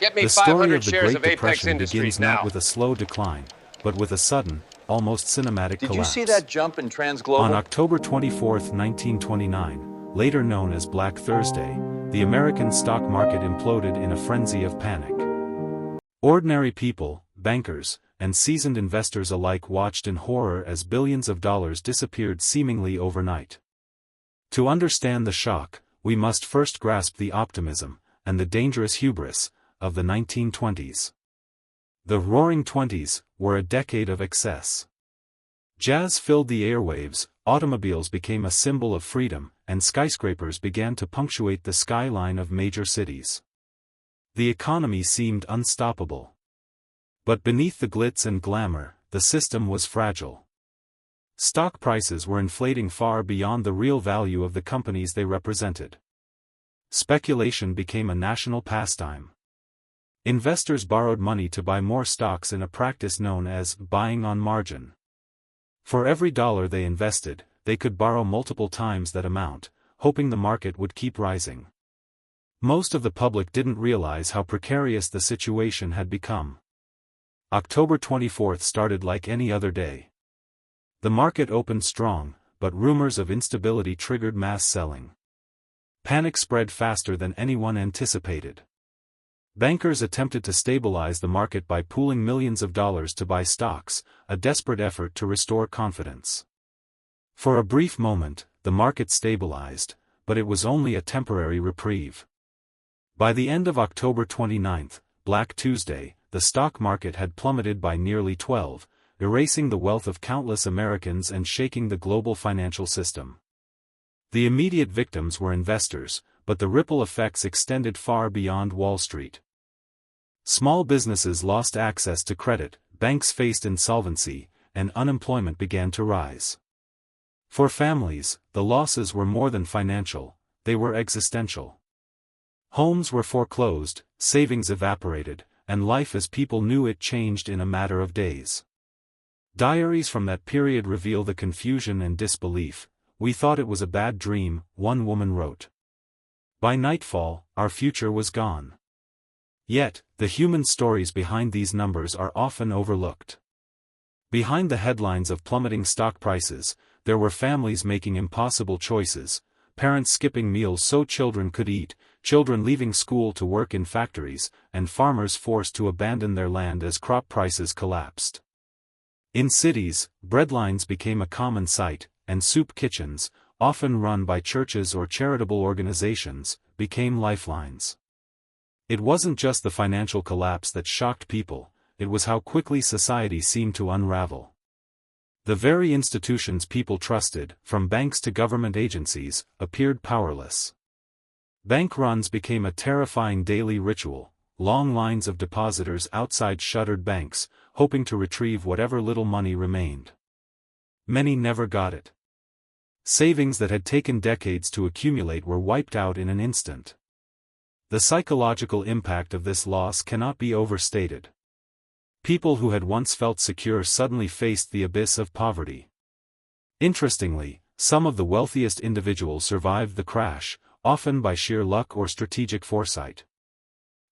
Get me The story of 500 the shares Great of Apex Depression Industries begins not now. with a slow decline, but with a sudden, almost cinematic Did you see collapse. that jump in On Transglobal? October 24, 1929, later known as Black Thursday, the American stock market imploded in a frenzy of panic. Ordinary people, bankers, and seasoned investors alike watched in horror as billions of dollars disappeared seemingly overnight. To understand the shock, we must first grasp the optimism, and the dangerous hubris, of the 1920s. The Roaring Twenties were a decade of excess. Jazz filled the airwaves, automobiles became a symbol of freedom, and skyscrapers began to punctuate the skyline of major cities. The economy seemed unstoppable. But beneath the glitz and glamour, the system was fragile. Stock prices were inflating far beyond the real value of the companies they represented. Speculation became a national pastime. Investors borrowed money to buy more stocks in a practice known as buying on margin. For every dollar they invested, they could borrow multiple times that amount, hoping the market would keep rising. Most of the public didn't realize how precarious the situation had become. October 24 started like any other day. The market opened strong, but rumors of instability triggered mass selling. Panic spread faster than anyone anticipated. Bankers attempted to stabilize the market by pooling millions of dollars to buy stocks, a desperate effort to restore confidence. For a brief moment, the market stabilized, but it was only a temporary reprieve. By the end of October 29, Black Tuesday, the stock market had plummeted by nearly 12, erasing the wealth of countless Americans and shaking the global financial system. The immediate victims were investors, but the ripple effects extended far beyond Wall Street. Small businesses lost access to credit, banks faced insolvency, and unemployment began to rise. For families, the losses were more than financial, they were existential. Homes were foreclosed, savings evaporated, and life as people knew it changed in a matter of days. Diaries from that period reveal the confusion and disbelief. "We thought it was a bad dream," one woman wrote. "By nightfall, our future was gone." Yet, the human stories behind these numbers are often overlooked. Behind the headlines of plummeting stock prices, there were families making impossible choices, parents skipping meals so children could eat, children leaving school to work in factories, and farmers forced to abandon their land as crop prices collapsed. In cities, breadlines became a common sight, and soup kitchens, often run by churches or charitable organizations, became lifelines. It wasn't just the financial collapse that shocked people, it was how quickly society seemed to unravel. The very institutions people trusted, from banks to government agencies, appeared powerless. Bank runs became a terrifying daily ritual, long lines of depositors outside shuttered banks, hoping to retrieve whatever little money remained. Many never got it. Savings that had taken decades to accumulate were wiped out in an instant. The psychological impact of this loss cannot be overstated. People who had once felt secure suddenly faced the abyss of poverty. Interestingly, some of the wealthiest individuals survived the crash, often by sheer luck or strategic foresight.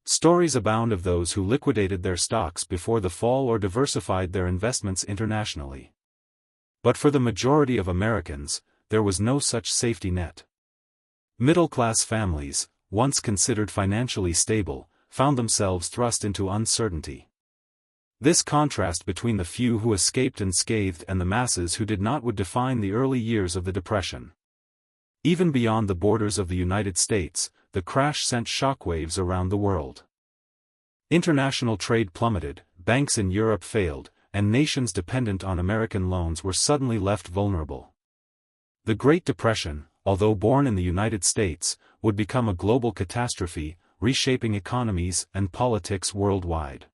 Stories abound of those who liquidated their stocks before the fall or diversified their investments internationally. But for the majority of Americans, there was no such safety net. Middle-class families, once considered financially stable, found themselves thrust into uncertainty. This contrast between the few who escaped unscathed and the masses who did not would define the early years of the Depression. Even beyond the borders of the United States, the crash sent shockwaves around the world. International trade plummeted, banks in Europe failed, and nations dependent on American loans were suddenly left vulnerable. The Great Depression, although born in the United States, would become a global catastrophe, reshaping economies and politics worldwide.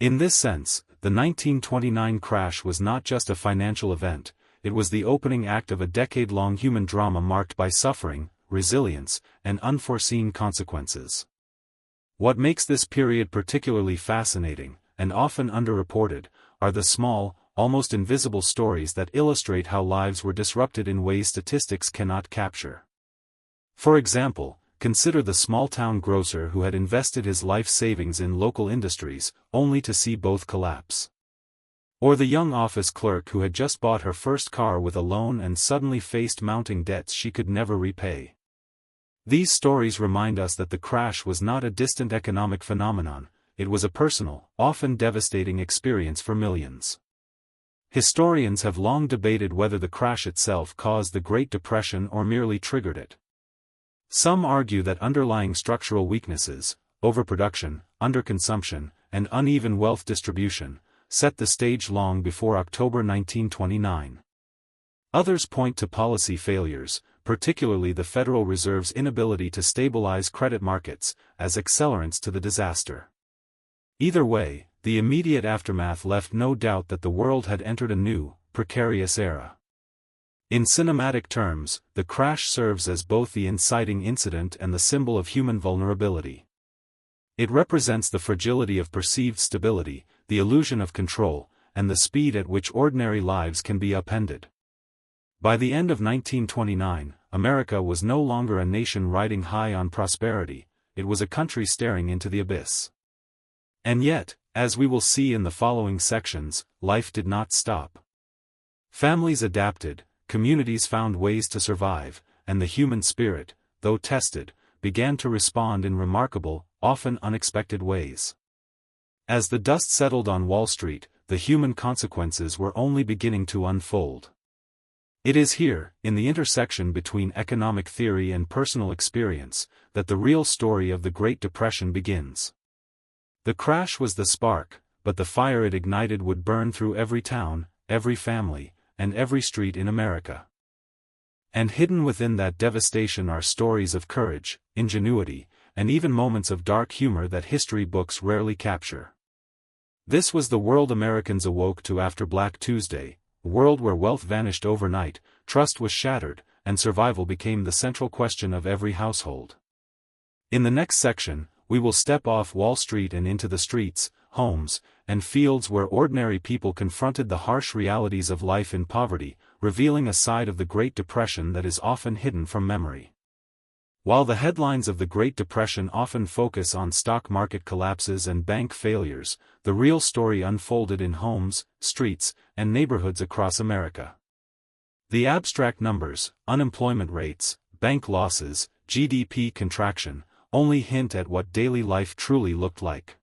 In this sense, the 1929 crash was not just a financial event, it was the opening act of a decade-long human drama marked by suffering, resilience, and unforeseen consequences. What makes this period particularly fascinating, and often underreported, are the small, almost invisible stories that illustrate how lives were disrupted in ways statistics cannot capture. For example, consider the small-town grocer who had invested his life savings in local industries, only to see both collapse. Or the young office clerk who had just bought her first car with a loan and suddenly faced mounting debts she could never repay. These stories remind us that the crash was not a distant economic phenomenon, it was a personal, often devastating experience for millions. Historians have long debated whether the crash itself caused the Great Depression or merely triggered it. Some argue that underlying structural weaknesses, overproduction, underconsumption, and uneven wealth distribution, set the stage long before October 1929. Others point to policy failures, particularly the Federal Reserve's inability to stabilize credit markets, as accelerants to the disaster. Either way, the immediate aftermath left no doubt that the world had entered a new, precarious era. In cinematic terms, the crash serves as both the inciting incident and the symbol of human vulnerability. It represents the fragility of perceived stability, the illusion of control, and the speed at which ordinary lives can be upended. By the end of 1929, America was no longer a nation riding high on prosperity, it was a country staring into the abyss. And yet, as we will see in the following sections, life did not stop. Families adapted, communities found ways to survive, and the human spirit, though tested, began to respond in remarkable, often unexpected ways. As the dust settled on Wall Street, the human consequences were only beginning to unfold. It is here, in the intersection between economic theory and personal experience, that the real story of the Great Depression begins. The crash was the spark, but the fire it ignited would burn through every town, every family, and every street in America. And hidden within that devastation are stories of courage, ingenuity, and even moments of dark humor that history books rarely capture. This was the world Americans awoke to after Black Tuesday, a world where wealth vanished overnight, trust was shattered, and survival became the central question of every household. In the next section, we will step off Wall Street and into the streets, homes, and fields where ordinary people confronted the harsh realities of life in poverty, revealing a side of the Great Depression that is often hidden from memory. While the headlines of the Great Depression often focus on stock market collapses and bank failures, the real story unfolded in homes, streets, and neighborhoods across America. The abstract numbers, unemployment rates, bank losses, GDP contraction, only hint at what daily life truly looked like.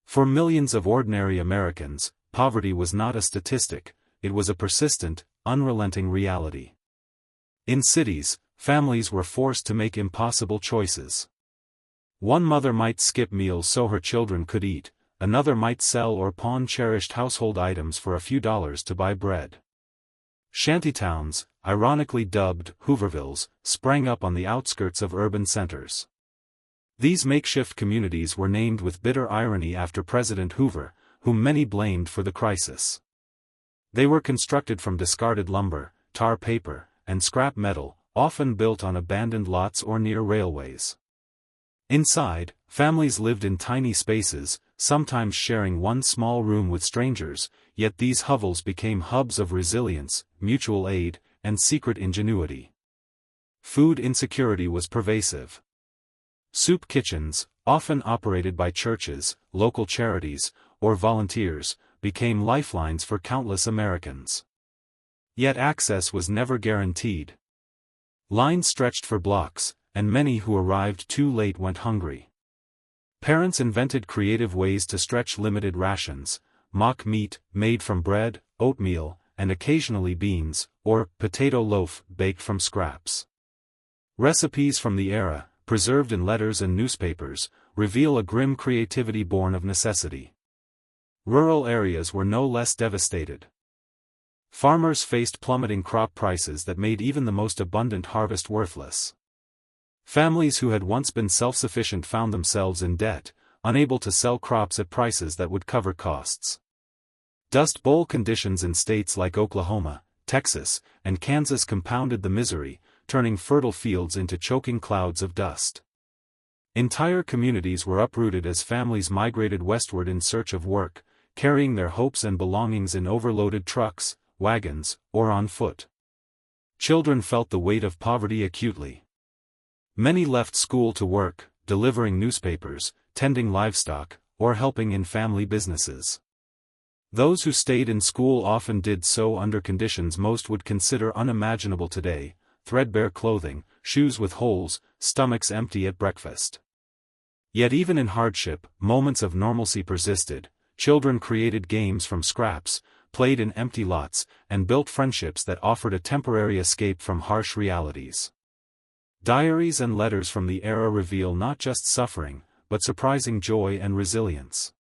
For millions of ordinary Americans, poverty was not a statistic, it was a persistent, unrelenting reality. In cities, families were forced to make impossible choices. One mother might skip meals so her children could eat, another might sell or pawn cherished household items for a few dollars to buy bread. Shantytowns, ironically dubbed Hoovervilles, sprang up on the outskirts of urban centers. These makeshift communities were named with bitter irony after President Hoover, whom many blamed for the crisis. They were constructed from discarded lumber, tar paper, and scrap metal, often built on abandoned lots or near railways. Inside, families lived in tiny spaces, sometimes sharing one small room with strangers, yet these hovels became hubs of resilience, mutual aid, and secret ingenuity. Food insecurity was pervasive. Soup kitchens, often operated by churches, local charities, or volunteers, became lifelines for countless Americans. Yet access was never guaranteed. Lines stretched for blocks, and many who arrived too late went hungry. Parents invented creative ways to stretch limited rations: mock meat, made from bread, oatmeal, and occasionally beans, or potato loaf, baked from scraps. Recipes from the era, preserved in letters and newspapers, reveal a grim creativity born of necessity. Rural areas were no less devastated. Farmers faced plummeting crop prices that made even the most abundant harvest worthless. Families who had once been self-sufficient found themselves in debt, unable to sell crops at prices that would cover costs. Dust Bowl conditions in states like Oklahoma, Texas, and Kansas compounded the misery, turning fertile fields into choking clouds of dust. Entire communities were uprooted as families migrated westward in search of work, carrying their hopes and belongings in overloaded trucks, wagons, or on foot. Children felt the weight of poverty acutely. Many left school to work, delivering newspapers, tending livestock, or helping in family businesses. Those who stayed in school often did so under conditions most would consider unimaginable today: threadbare clothing, shoes with holes, stomachs empty at breakfast. Yet even in hardship, moments of normalcy persisted. Children created games from scraps, played in empty lots, and built friendships that offered a temporary escape from harsh realities. Diaries and letters from the era reveal not just suffering, but surprising joy and resilience.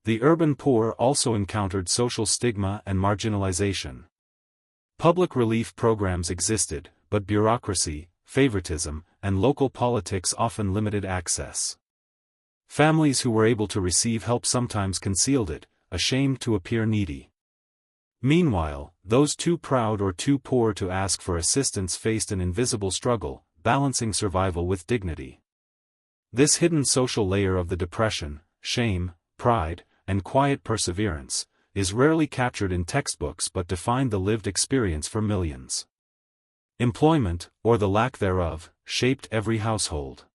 The urban poor also encountered social stigma and marginalization. Public relief programs existed, but bureaucracy, favoritism, and local politics often limited access. Families who were able to receive help sometimes concealed it, ashamed to appear needy. Meanwhile, those too proud or too poor to ask for assistance faced an invisible struggle, balancing survival with dignity. This hidden social layer of the depression, shame, pride, and quiet perseverance, is rarely captured in textbooks but defined the lived experience for millions. Employment, or the lack thereof, shaped every household.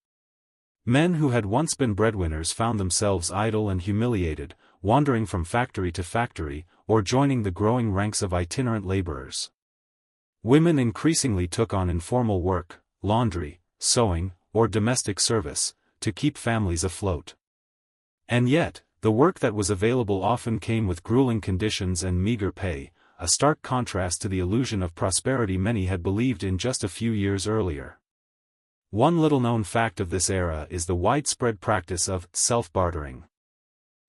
Men who had once been breadwinners found themselves idle and humiliated, wandering from factory to factory, or joining the growing ranks of itinerant laborers. Women increasingly took on informal work, laundry, sewing, or domestic service, to keep families afloat. And yet, the work that was available often came with grueling conditions and meager pay, a stark contrast to the illusion of prosperity many had believed in just a few years earlier. One little-known fact of this era is the widespread practice of self-bartering.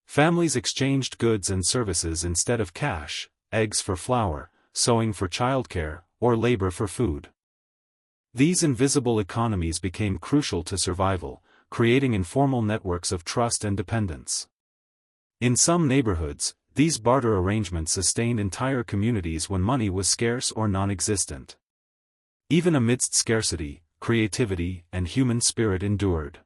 Families exchanged goods and services instead of cash: eggs for flour, sewing for childcare, or labor for food. These invisible economies became crucial to survival, creating informal networks of trust and dependence. In some neighborhoods, these barter arrangements sustained entire communities when money was scarce or non-existent. Even amidst scarcity, creativity and human spirit endured.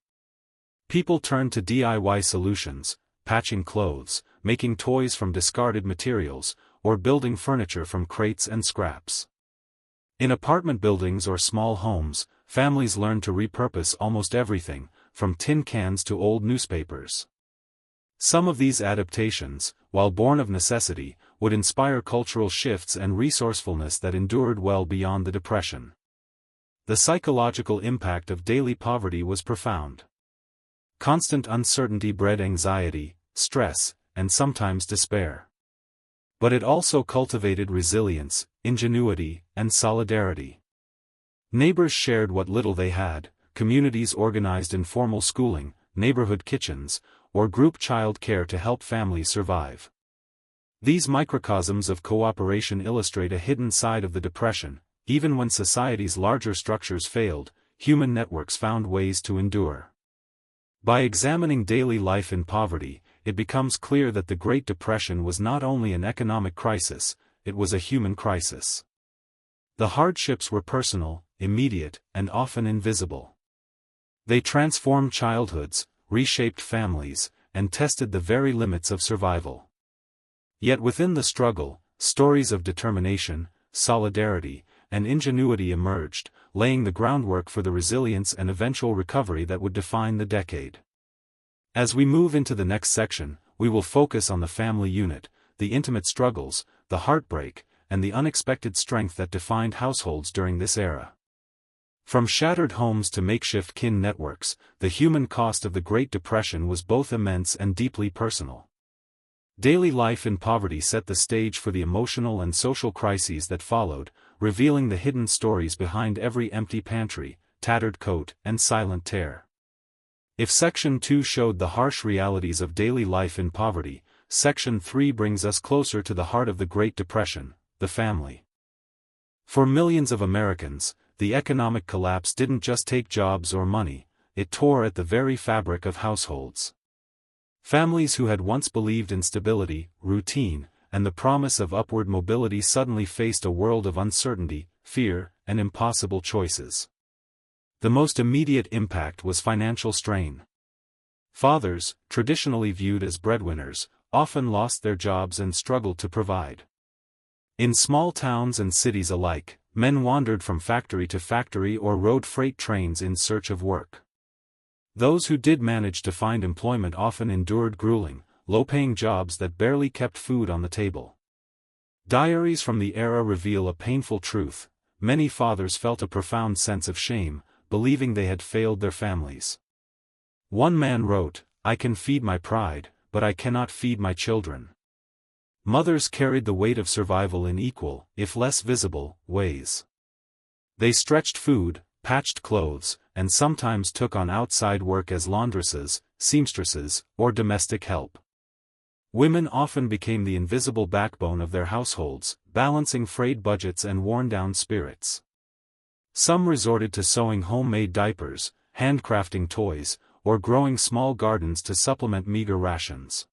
People turned to DIY solutions, patching clothes, making toys from discarded materials, or building furniture from crates and scraps. In apartment buildings or small homes, families learned to repurpose almost everything, from tin cans to old newspapers. Some of these adaptations, while born of necessity, would inspire cultural shifts and resourcefulness that endured well beyond the Depression. The psychological impact of daily poverty was profound. Constant uncertainty bred anxiety, stress, and sometimes despair. But it also cultivated resilience, ingenuity, and solidarity. Neighbors shared what little they had, communities organized informal schooling, neighborhood kitchens, or group child care to help families survive. These microcosms of cooperation illustrate a hidden side of the Depression. Even when society's larger structures failed, human networks found ways to endure. By examining daily life in poverty, it becomes clear that the Great Depression was not only an economic crisis, it was a human crisis. The hardships were personal, immediate, and often invisible. They transformed childhoods, reshaped families, and tested the very limits of survival. Yet within the struggle, stories of determination, solidarity, and ingenuity emerged, laying the groundwork for the resilience and eventual recovery that would define the decade. As we move into the next section, we will focus on the family unit, the intimate struggles, the heartbreak, and the unexpected strength that defined households during this era. From shattered homes to makeshift kin networks, the human cost of the Great Depression was both immense and deeply personal. Daily life in poverty set the stage for the emotional and social crises that followed, revealing the hidden stories behind every empty pantry, tattered coat, and silent tear. If Section 2 showed the harsh realities of daily life in poverty, Section 3 brings us closer to the heart of the Great Depression, the family. For millions of Americans, the economic collapse didn't just take jobs or money, it tore at the very fabric of households. Families who had once believed in stability, routine, and the promise of upward mobility suddenly faced a world of uncertainty, fear, and impossible choices. The most immediate impact was financial strain. Fathers, traditionally viewed as breadwinners, often lost their jobs and struggled to provide. In small towns and cities alike, men wandered from factory to factory or rode freight trains in search of work. Those who did manage to find employment often endured grueling, low-paying jobs that barely kept food on the table. Diaries from the era reveal a painful truth: many fathers felt a profound sense of shame, believing they had failed their families. One man wrote, "I can feed my pride, but I cannot feed my children." Mothers carried the weight of survival in equal, if less visible, ways. They stretched food, patched clothes, and sometimes took on outside work as laundresses, seamstresses, or domestic help. Women often became the invisible backbone of their households, balancing frayed budgets and worn-down spirits. Some resorted to sewing homemade diapers, handcrafting toys, or growing small gardens to supplement meager rations.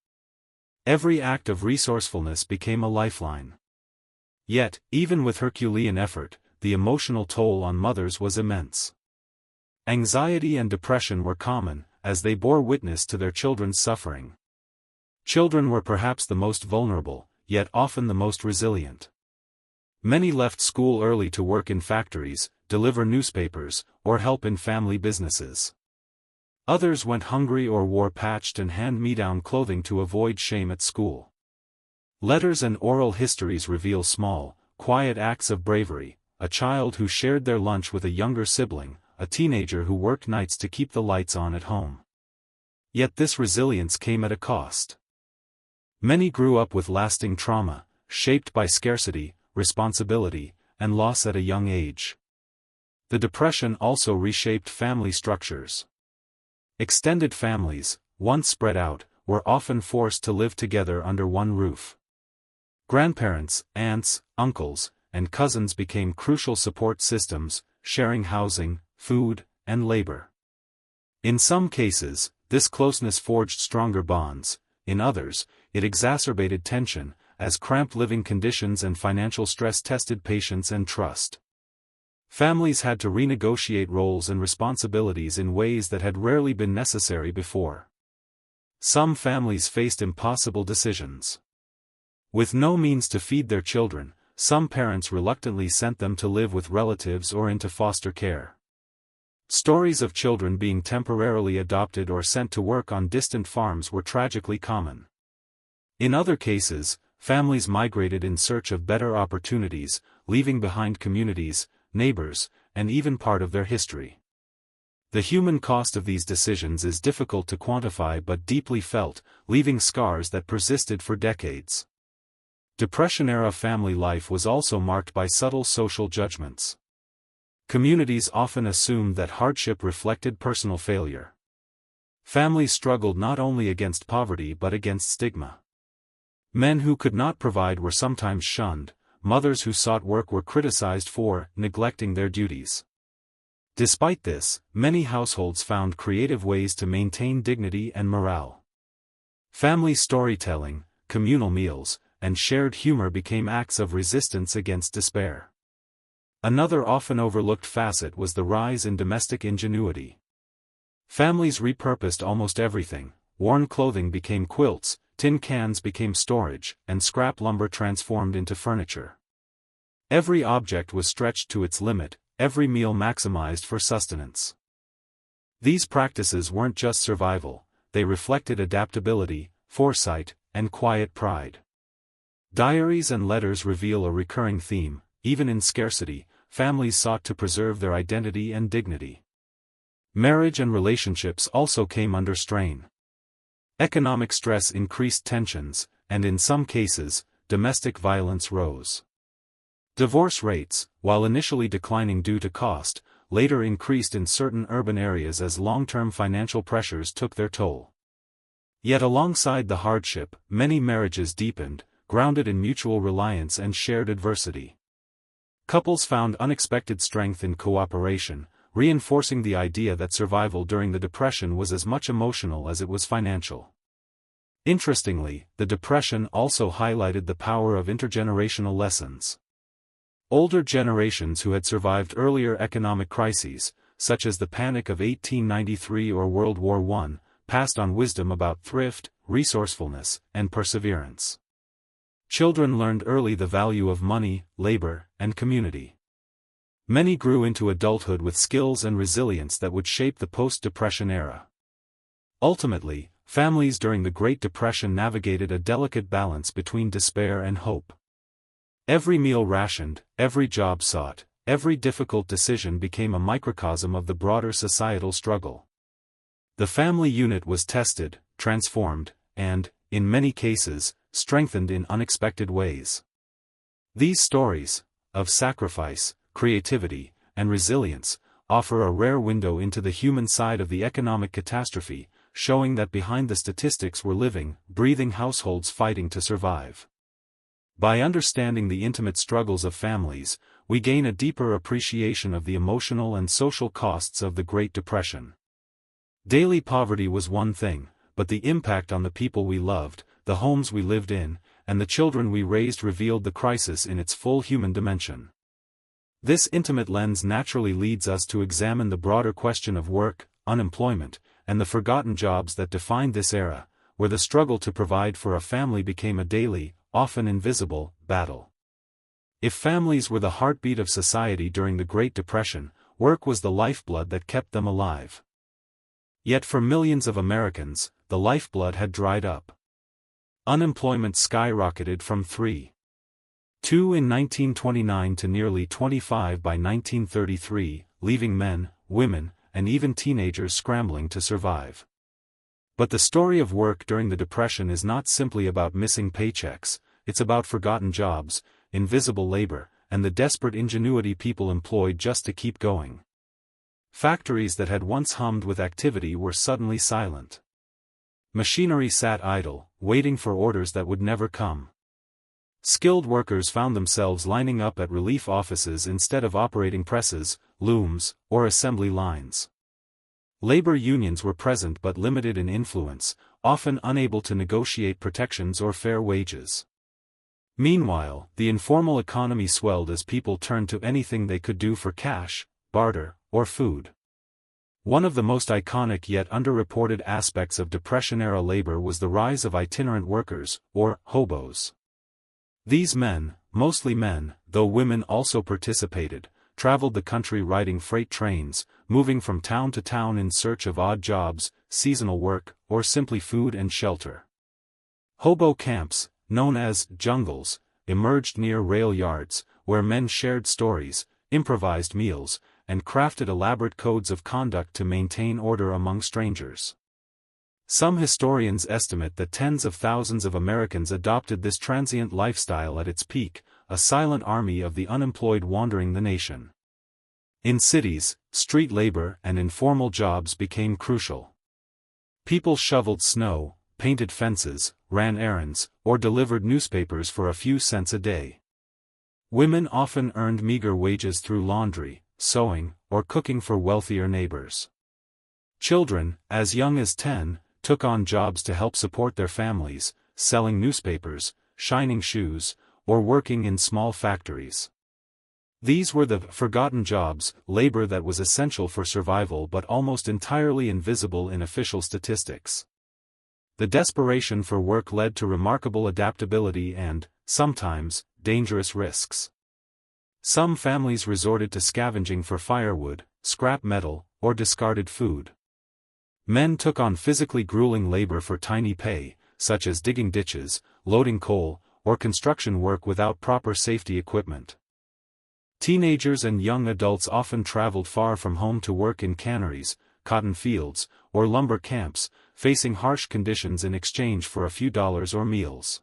Every act of resourcefulness became a lifeline. Yet, even with Herculean effort, the emotional toll on mothers was immense. Anxiety and depression were common, as they bore witness to their children's suffering. Children were perhaps the most vulnerable, yet often the most resilient. Many left school early to work in factories, deliver newspapers, or help in family businesses. Others went hungry or wore patched and hand-me-down clothing to avoid shame at school. Letters and oral histories reveal small, quiet acts of bravery: a child who shared their lunch with a younger sibling, a teenager who worked nights to keep the lights on at home. Yet this resilience came at a cost. Many grew up with lasting trauma, shaped by scarcity, responsibility, and loss at a young age. The Depression also reshaped family structures. Extended families, once spread out, were often forced to live together under one roof. Grandparents, aunts, uncles, and cousins became crucial support systems, sharing housing, food, and labor. In some cases, this closeness forged stronger bonds; in others, it exacerbated tension, as cramped living conditions and financial stress tested patience and trust. Families had to renegotiate roles and responsibilities in ways that had rarely been necessary before. Some families faced impossible decisions. With no means to feed their children, some parents reluctantly sent them to live with relatives or into foster care. Stories of children being temporarily adopted or sent to work on distant farms were tragically common. In other cases, families migrated in search of better opportunities, leaving behind communities, neighbors, and even part of their history. The human cost of these decisions is difficult to quantify but deeply felt, leaving scars that persisted for decades. Depression-era family life was also marked by subtle social judgments. Communities often assumed that hardship reflected personal failure. Families struggled not only against poverty but against stigma. Men who could not provide were sometimes shunned; mothers who sought work were criticized for neglecting their duties. Despite this, many households found creative ways to maintain dignity and morale. Family storytelling, communal meals, and shared humor became acts of resistance against despair. Another often overlooked facet was the rise in domestic ingenuity. Families repurposed almost everything: worn clothing became quilts, tin cans became storage, and scrap lumber transformed into furniture. Every object was stretched to its limit, every meal maximized for sustenance. These practices weren't just survival, they reflected adaptability, foresight, and quiet pride. Diaries and letters reveal a recurring theme: even in scarcity, families sought to preserve their identity and dignity. Marriage and relationships also came under strain. Economic stress increased tensions, and in some cases, domestic violence rose. Divorce rates, while initially declining due to cost, later increased in certain urban areas as long-term financial pressures took their toll. Yet alongside the hardship, many marriages deepened, grounded in mutual reliance and shared adversity. Couples found unexpected strength in cooperation, reinforcing the idea that survival during the Depression was as much emotional as it was financial. Interestingly, the Depression also highlighted the power of intergenerational lessons. Older generations who had survived earlier economic crises, such as the Panic of 1893 or World War I, passed on wisdom about thrift, resourcefulness, and perseverance. Children learned early the value of money, labor, and community. Many grew into adulthood with skills and resilience that would shape the post-Depression era. Ultimately, families during the Great Depression navigated a delicate balance between despair and hope. Every meal rationed, every job sought, every difficult decision became a microcosm of the broader societal struggle. The family unit was tested, transformed, and, in many cases, strengthened in unexpected ways. These stories, of sacrifice, creativity, and resilience, offer a rare window into the human side of the economic catastrophe, showing that behind the statistics were living, breathing households fighting to survive. By understanding the intimate struggles of families, we gain a deeper appreciation of the emotional and social costs of the Great Depression. Daily poverty was one thing, but the impact on the people we loved, the homes we lived in, and the children we raised revealed the crisis in its full human dimension. This intimate lens naturally leads us to examine the broader question of work, unemployment, and the forgotten jobs that defined this era, where the struggle to provide for a family became a daily, often invisible, battle. If families were the heartbeat of society during the Great Depression, work was the lifeblood that kept them alive. Yet for millions of Americans, the lifeblood had dried up. Unemployment skyrocketed from 3.2 in 1929 to nearly 25 by 1933, leaving men, women, and even teenagers scrambling to survive. But the story of work during the Depression is not simply about missing paychecks, it's about forgotten jobs, invisible labor, and the desperate ingenuity people employed just to keep going. Factories that had once hummed with activity were suddenly silent. Machinery sat idle, waiting for orders that would never come. Skilled workers found themselves lining up at relief offices instead of operating presses, looms, or assembly lines. Labor unions were present but limited in influence, often unable to negotiate protections or fair wages. Meanwhile, the informal economy swelled as people turned to anything they could do for cash, barter, or food. One of the most iconic yet underreported aspects of Depression-era labor was the rise of itinerant workers, or hobos. These men, mostly men, though women also participated, traveled the country riding freight trains, moving from town to town in search of odd jobs, seasonal work, or simply food and shelter. Hobo camps, known as jungles, emerged near rail yards, where men shared stories, improvised meals, and crafted elaborate codes of conduct to maintain order among strangers. Some historians estimate that tens of thousands of Americans adopted this transient lifestyle at its peak, a silent army of the unemployed wandering the nation. In cities, street labor and informal jobs became crucial. People shoveled snow, painted fences, ran errands, or delivered newspapers for a few cents a day. Women often earned meager wages through laundry, sewing, or cooking for wealthier neighbors. Children, as young as 10, took on jobs to help support their families, selling newspapers, shining shoes, or working in small factories. These were the forgotten jobs, labor that was essential for survival but almost entirely invisible in official statistics. The desperation for work led to remarkable adaptability and, sometimes, dangerous risks. Some families resorted to scavenging for firewood, scrap metal, or discarded food. Men took on physically grueling labor for tiny pay, such as digging ditches, loading coal, or construction work without proper safety equipment. Teenagers and young adults often traveled far from home to work in canneries, cotton fields, or lumber camps, facing harsh conditions in exchange for a few dollars or meals.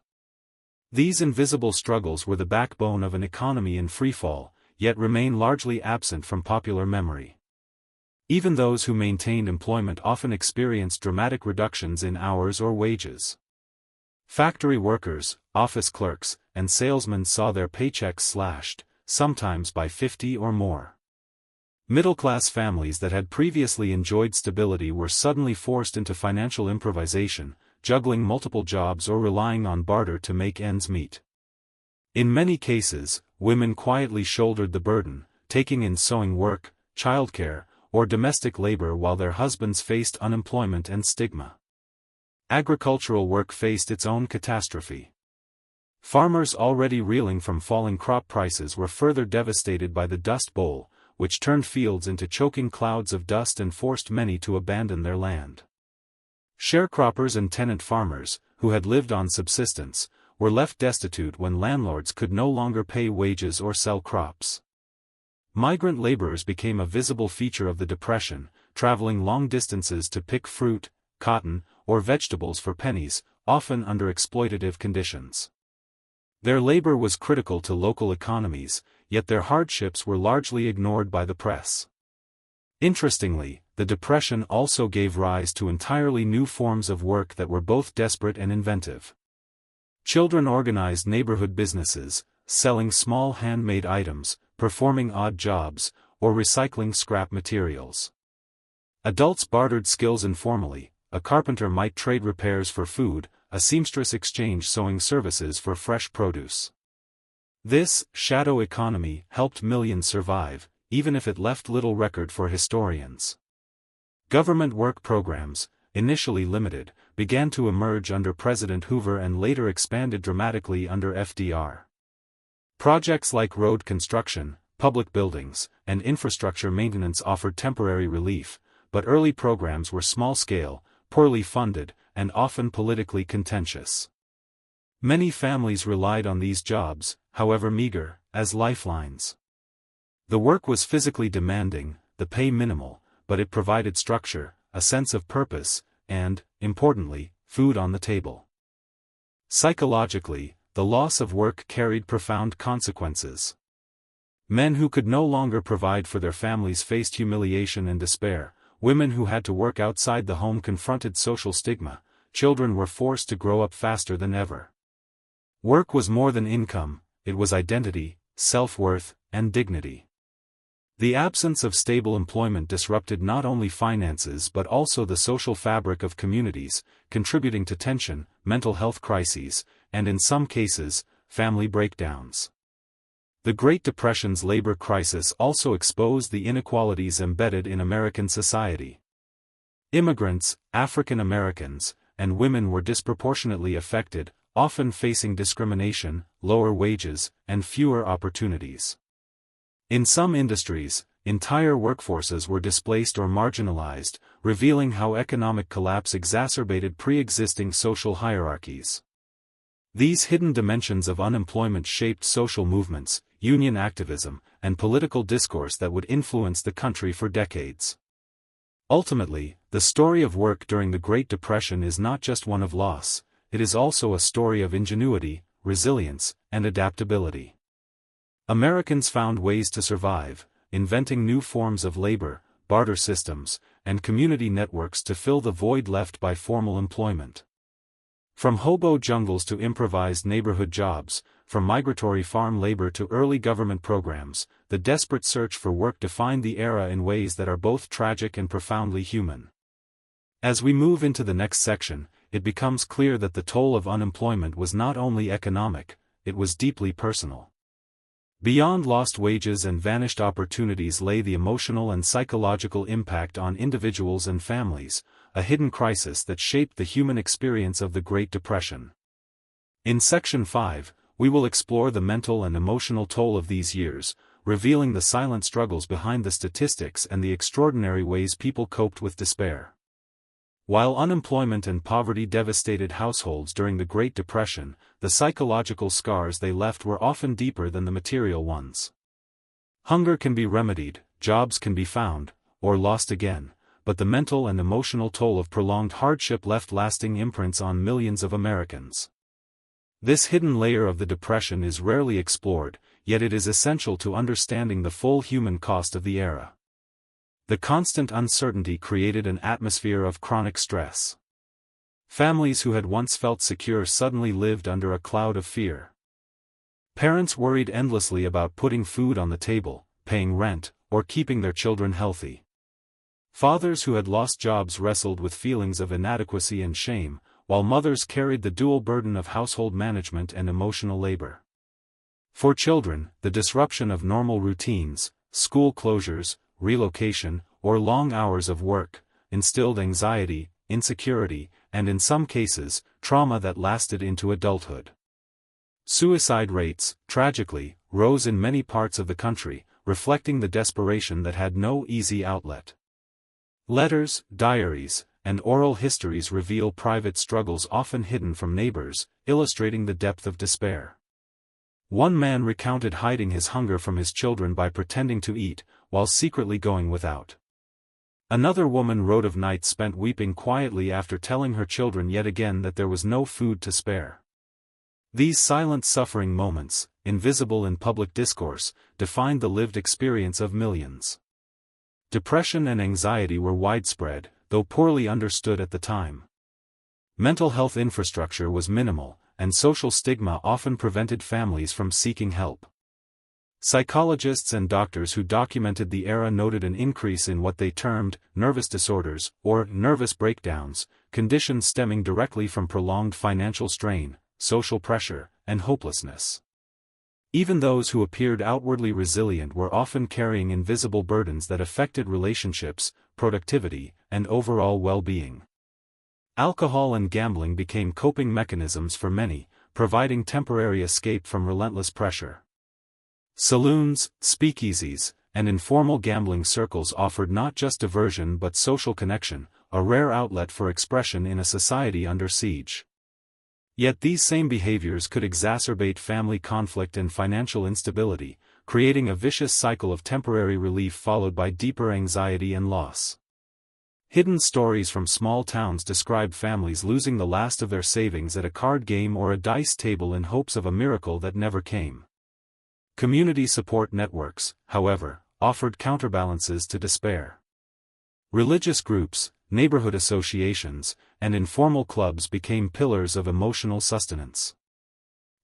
These invisible struggles were the backbone of an economy in freefall, yet remain largely absent from popular memory. Even those who maintained employment often experienced dramatic reductions in hours or wages. Factory workers, office clerks, and salesmen saw their paychecks slashed, sometimes by 50 or more. Middle-class families that had previously enjoyed stability were suddenly forced into financial improvisation, juggling multiple jobs or relying on barter to make ends meet. In many cases, women quietly shouldered the burden, taking in sewing work, childcare, or domestic labor while their husbands faced unemployment and stigma. Agricultural work faced its own catastrophe. Farmers already reeling from falling crop prices were further devastated by the Dust Bowl, which turned fields into choking clouds of dust and forced many to abandon their land. Sharecroppers and tenant farmers, who had lived on subsistence, were left destitute when landlords could no longer pay wages or sell crops. Migrant laborers became a visible feature of the Depression, traveling long distances to pick fruit, cotton, or vegetables for pennies, often under exploitative conditions. Their labor was critical to local economies, yet their hardships were largely ignored by the press. Interestingly, the Depression also gave rise to entirely new forms of work that were both desperate and inventive. Children organized neighborhood businesses, selling small handmade items, performing odd jobs, or recycling scrap materials. Adults bartered skills informally. A carpenter might trade repairs for food, a seamstress exchange sewing services for fresh produce. This shadow economy helped millions survive, even if it left little record for historians. Government work programs, initially limited, began to emerge under President Hoover and later expanded dramatically under FDR. Projects like road construction, public buildings, and infrastructure maintenance offered temporary relief, but early programs were small-scale, poorly funded, and often politically contentious. Many families relied on these jobs, however meager, as lifelines. The work was physically demanding, the pay minimal, but it provided structure, a sense of purpose, and, importantly, food on the table. Psychologically, the loss of work carried profound consequences. Men who could no longer provide for their families faced humiliation and despair. Women who had to work outside the home confronted social stigma. Children were forced to grow up faster than ever. Work was more than income, it was identity, self-worth, and dignity. The absence of stable employment disrupted not only finances but also the social fabric of communities, contributing to tension, mental health crises, and in some cases, family breakdowns. The Great Depression's labor crisis also exposed the inequalities embedded in American society. Immigrants, African Americans, and women were disproportionately affected, often facing discrimination, lower wages, and fewer opportunities. In some industries, entire workforces were displaced or marginalized, revealing how economic collapse exacerbated pre-existing social hierarchies. These hidden dimensions of unemployment shaped social movements, union activism, and political discourse that would influence the country for decades. Ultimately, the story of work during the Great Depression is not just one of loss, it is also a story of ingenuity, resilience, and adaptability. Americans found ways to survive, inventing new forms of labor, barter systems, and community networks to fill the void left by formal employment. From hobo jungles to improvised neighborhood jobs, from migratory farm labor to early government programs, the desperate search for work defined the era in ways that are both tragic and profoundly human. As we move into the next section, it becomes clear that the toll of unemployment was not only economic, it was deeply personal. Beyond lost wages and vanished opportunities lay the emotional and psychological impact on individuals and families, a hidden crisis that shaped the human experience of the Great Depression. In Section 5, we will explore the mental and emotional toll of these years, revealing the silent struggles behind the statistics and the extraordinary ways people coped with despair. While unemployment and poverty devastated households during the Great Depression, the psychological scars they left were often deeper than the material ones. Hunger can be remedied, jobs can be found, or lost again, but the mental and emotional toll of prolonged hardship left lasting imprints on millions of Americans. This hidden layer of the Depression is rarely explored, yet it is essential to understanding the full human cost of the era. The constant uncertainty created an atmosphere of chronic stress. Families who had once felt secure suddenly lived under a cloud of fear. Parents worried endlessly about putting food on the table, paying rent, or keeping their children healthy. Fathers who had lost jobs wrestled with feelings of inadequacy and shame, while mothers carried the dual burden of household management and emotional labor. For children, the disruption of normal routines, school closures, relocation, or long hours of work, instilled anxiety, insecurity, and in some cases, trauma that lasted into adulthood. Suicide rates, tragically, rose in many parts of the country, reflecting the desperation that had no easy outlet. Letters, diaries, and oral histories reveal private struggles often hidden from neighbors, illustrating the depth of despair. One man recounted hiding his hunger from his children by pretending to eat, while secretly going without. Another woman wrote of nights spent weeping quietly after telling her children yet again that there was no food to spare. These silent suffering moments, invisible in public discourse, defined the lived experience of millions. Depression and anxiety were widespread, though poorly understood at the time. Mental health infrastructure was minimal, and social stigma often prevented families from seeking help. Psychologists and doctors who documented the era noted an increase in what they termed nervous disorders, or nervous breakdowns, conditions stemming directly from prolonged financial strain, social pressure, and hopelessness. Even those who appeared outwardly resilient were often carrying invisible burdens that affected relationships, productivity, and overall well-being. Alcohol and gambling became coping mechanisms for many, providing temporary escape from relentless pressure. Saloons, speakeasies, and informal gambling circles offered not just diversion but social connection, a rare outlet for expression in a society under siege. Yet these same behaviors could exacerbate family conflict and financial instability, creating a vicious cycle of temporary relief followed by deeper anxiety and loss. Hidden stories from small towns describe families losing the last of their savings at a card game or a dice table in hopes of a miracle that never came. Community support networks, however, offered counterbalances to despair. Religious groups, neighborhood associations, and informal clubs became pillars of emotional sustenance.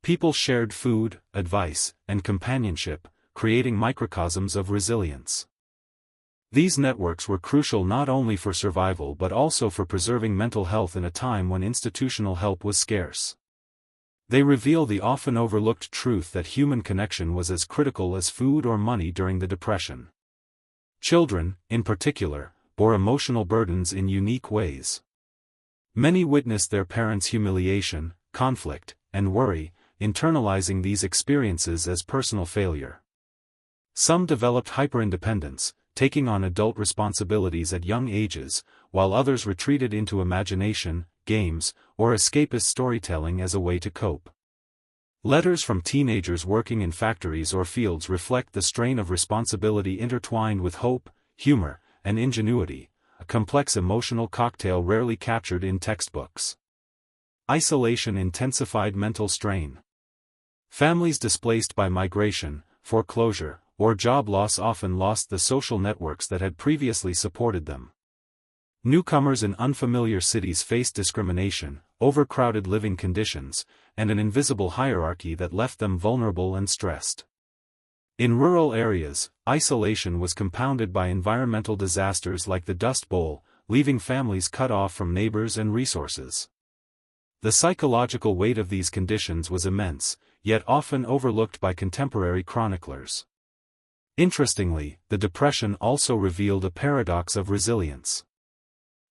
People shared food, advice, and companionship, creating microcosms of resilience. These networks were crucial not only for survival but also for preserving mental health in a time when institutional help was scarce. They reveal the often overlooked truth that human connection was as critical as food or money during the Depression. Children, in particular, bore emotional burdens in unique ways. Many witnessed their parents' humiliation, conflict, and worry, internalizing these experiences as personal failure. Some developed hyperindependence, taking on adult responsibilities at young ages, while others retreated into imagination, games, or escapist storytelling as a way to cope. Letters from teenagers working in factories or fields reflect the strain of responsibility intertwined with hope, humor, and ingenuity, a complex emotional cocktail rarely captured in textbooks. Isolation intensified mental strain. Families displaced by migration, foreclosure, or job loss often lost the social networks that had previously supported them. Newcomers in unfamiliar cities faced discrimination, overcrowded living conditions, and an invisible hierarchy that left them vulnerable and stressed. In rural areas, isolation was compounded by environmental disasters like the Dust Bowl, leaving families cut off from neighbors and resources. The psychological weight of these conditions was immense, yet often overlooked by contemporary chroniclers. Interestingly, the Depression also revealed a paradox of resilience.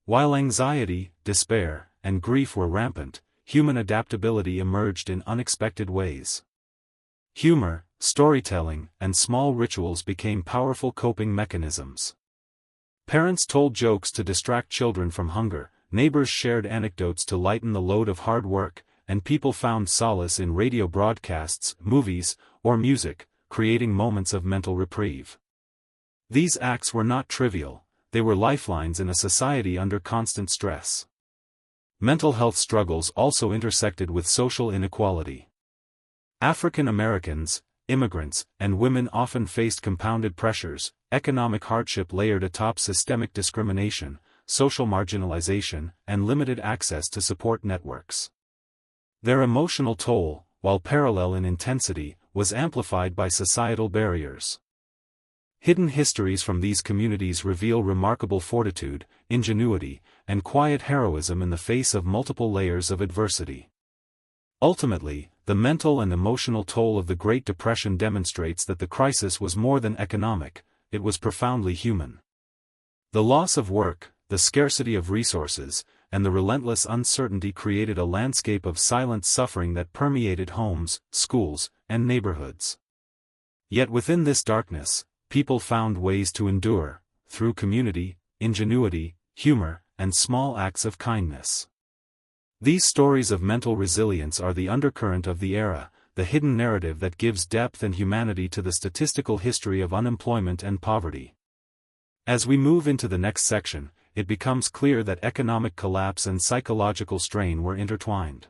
While anxiety, despair, and grief were rampant, human adaptability emerged in unexpected ways. Humor, storytelling, and small rituals became powerful coping mechanisms. Parents told jokes to distract children from hunger, neighbors shared anecdotes to lighten the load of hard work, and people found solace in radio broadcasts, movies, or music, creating moments of mental reprieve. These acts were not trivial. They were lifelines in a society under constant stress. Mental health struggles also intersected with social inequality. African Americans, immigrants, and women often faced compounded pressures, economic hardship layered atop systemic discrimination, social marginalization, and limited access to support networks. Their emotional toll, while parallel in intensity, was amplified by societal barriers. Hidden histories from these communities reveal remarkable fortitude, ingenuity, and quiet heroism in the face of multiple layers of adversity. Ultimately, the mental and emotional toll of the Great Depression demonstrates that the crisis was more than economic, it was profoundly human. The loss of work, the scarcity of resources, and the relentless uncertainty created a landscape of silent suffering that permeated homes, schools, and neighborhoods. Yet within this darkness, people found ways to endure, through community, ingenuity, humor, and small acts of kindness. These stories of mental resilience are the undercurrent of the era, the hidden narrative that gives depth and humanity to the statistical history of unemployment and poverty. As we move into the next section, it becomes clear that economic collapse and psychological strain were intertwined.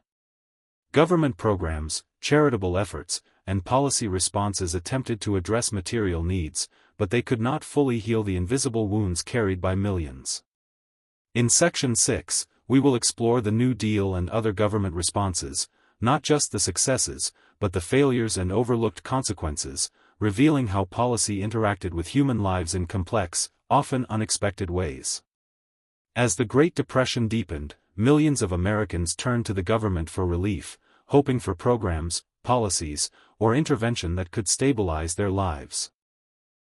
Government programs, charitable efforts, and policy responses attempted to address material needs, but they could not fully heal the invisible wounds carried by millions. In Section 6, we will explore the New Deal and other government responses, not just the successes, but the failures and overlooked consequences, revealing how policy interacted with human lives in complex, often unexpected ways. As the Great Depression deepened, millions of Americans turned to the government for relief, hoping for programs, policies, or intervention that could stabilize their lives.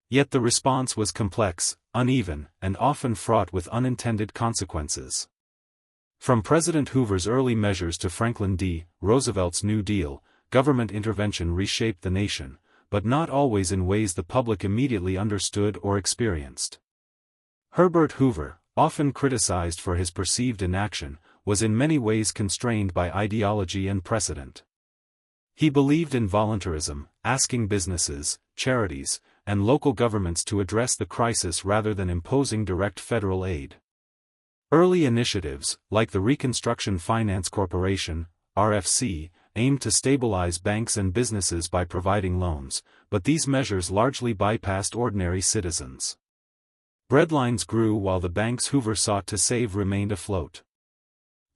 Yet the response was complex, uneven, and often fraught with unintended consequences. From President Hoover's early measures to Franklin D. Roosevelt's New Deal, government intervention reshaped the nation, but not always in ways the public immediately understood or experienced. Herbert Hoover, often criticized for his perceived inaction, was in many ways constrained by ideology and precedent. He believed in voluntarism, asking businesses, charities, and local governments to address the crisis rather than imposing direct federal aid. Early initiatives, like the Reconstruction Finance Corporation, RFC, aimed to stabilize banks and businesses by providing loans, but these measures largely bypassed ordinary citizens. Breadlines grew while the banks Hoover sought to save remained afloat.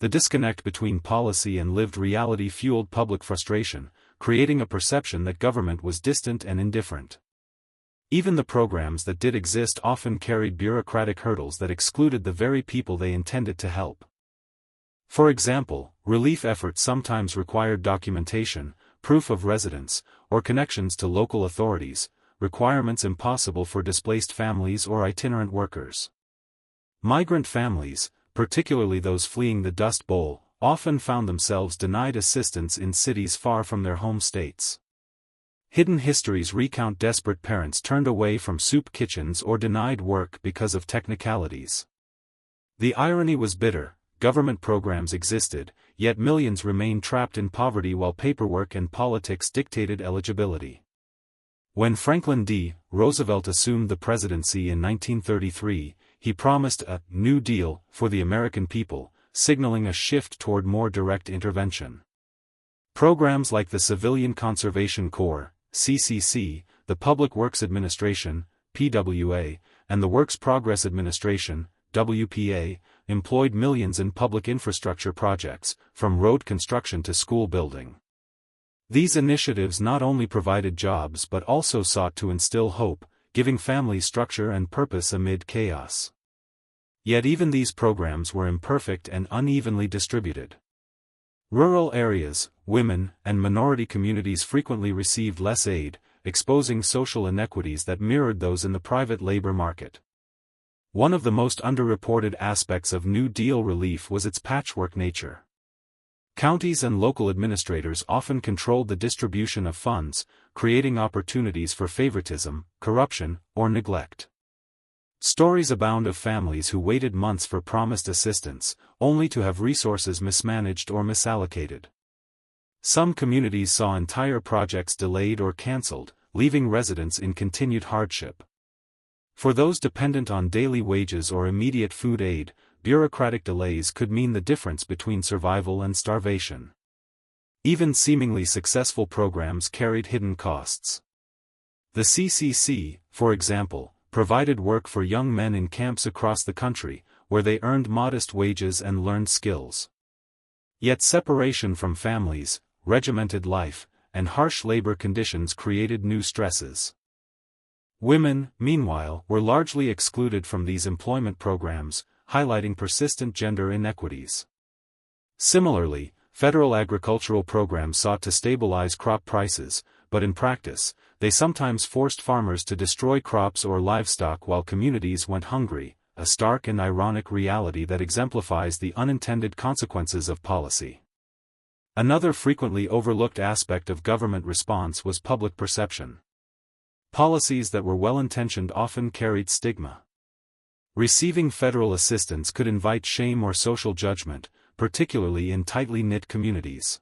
The disconnect between policy and lived reality fueled public frustration, creating a perception that government was distant and indifferent. Even the programs that did exist often carried bureaucratic hurdles that excluded the very people they intended to help. For example, relief efforts sometimes required documentation, proof of residence, or connections to local authorities, requirements impossible for displaced families or itinerant workers. Migrant families, particularly those fleeing the Dust Bowl, often found themselves denied assistance in cities far from their home states. Hidden histories recount desperate parents turned away from soup kitchens or denied work because of technicalities. The irony was bitter: government programs existed, yet millions remained trapped in poverty while paperwork and politics dictated eligibility. When Franklin D. Roosevelt assumed the presidency in 1933, he promised a New Deal for the American people, signaling a shift toward more direct intervention. Programs like the Civilian Conservation Corps, CCC, the Public Works Administration, PWA, and the Works Progress Administration, WPA, employed millions in public infrastructure projects, from road construction to school building. These initiatives not only provided jobs but also sought to instill hope, giving families structure and purpose amid chaos. Yet even these programs were imperfect and unevenly distributed. Rural areas, women, and minority communities frequently received less aid, exposing social inequities that mirrored those in the private labor market. One of the most underreported aspects of New Deal relief was its patchwork nature. Counties and local administrators often controlled the distribution of funds, creating opportunities for favoritism, corruption, or neglect. Stories abound of families who waited months for promised assistance, only to have resources mismanaged or misallocated. Some communities saw entire projects delayed or cancelled, leaving residents in continued hardship. For those dependent on daily wages or immediate food aid, bureaucratic delays could mean the difference between survival and starvation. Even seemingly successful programs carried hidden costs. The CCC, for example, provided work for young men in camps across the country, where they earned modest wages and learned skills. Yet separation from families, regimented life, and harsh labor conditions created new stresses. Women, meanwhile, were largely excluded from these employment programs, highlighting persistent gender inequities. Similarly, federal agricultural programs sought to stabilize crop prices, but in practice, they sometimes forced farmers to destroy crops or livestock while communities went hungry, a stark and ironic reality that exemplifies the unintended consequences of policy. Another frequently overlooked aspect of government response was public perception. Policies that were well-intentioned often carried stigma. Receiving federal assistance could invite shame or social judgment, particularly in tightly knit communities.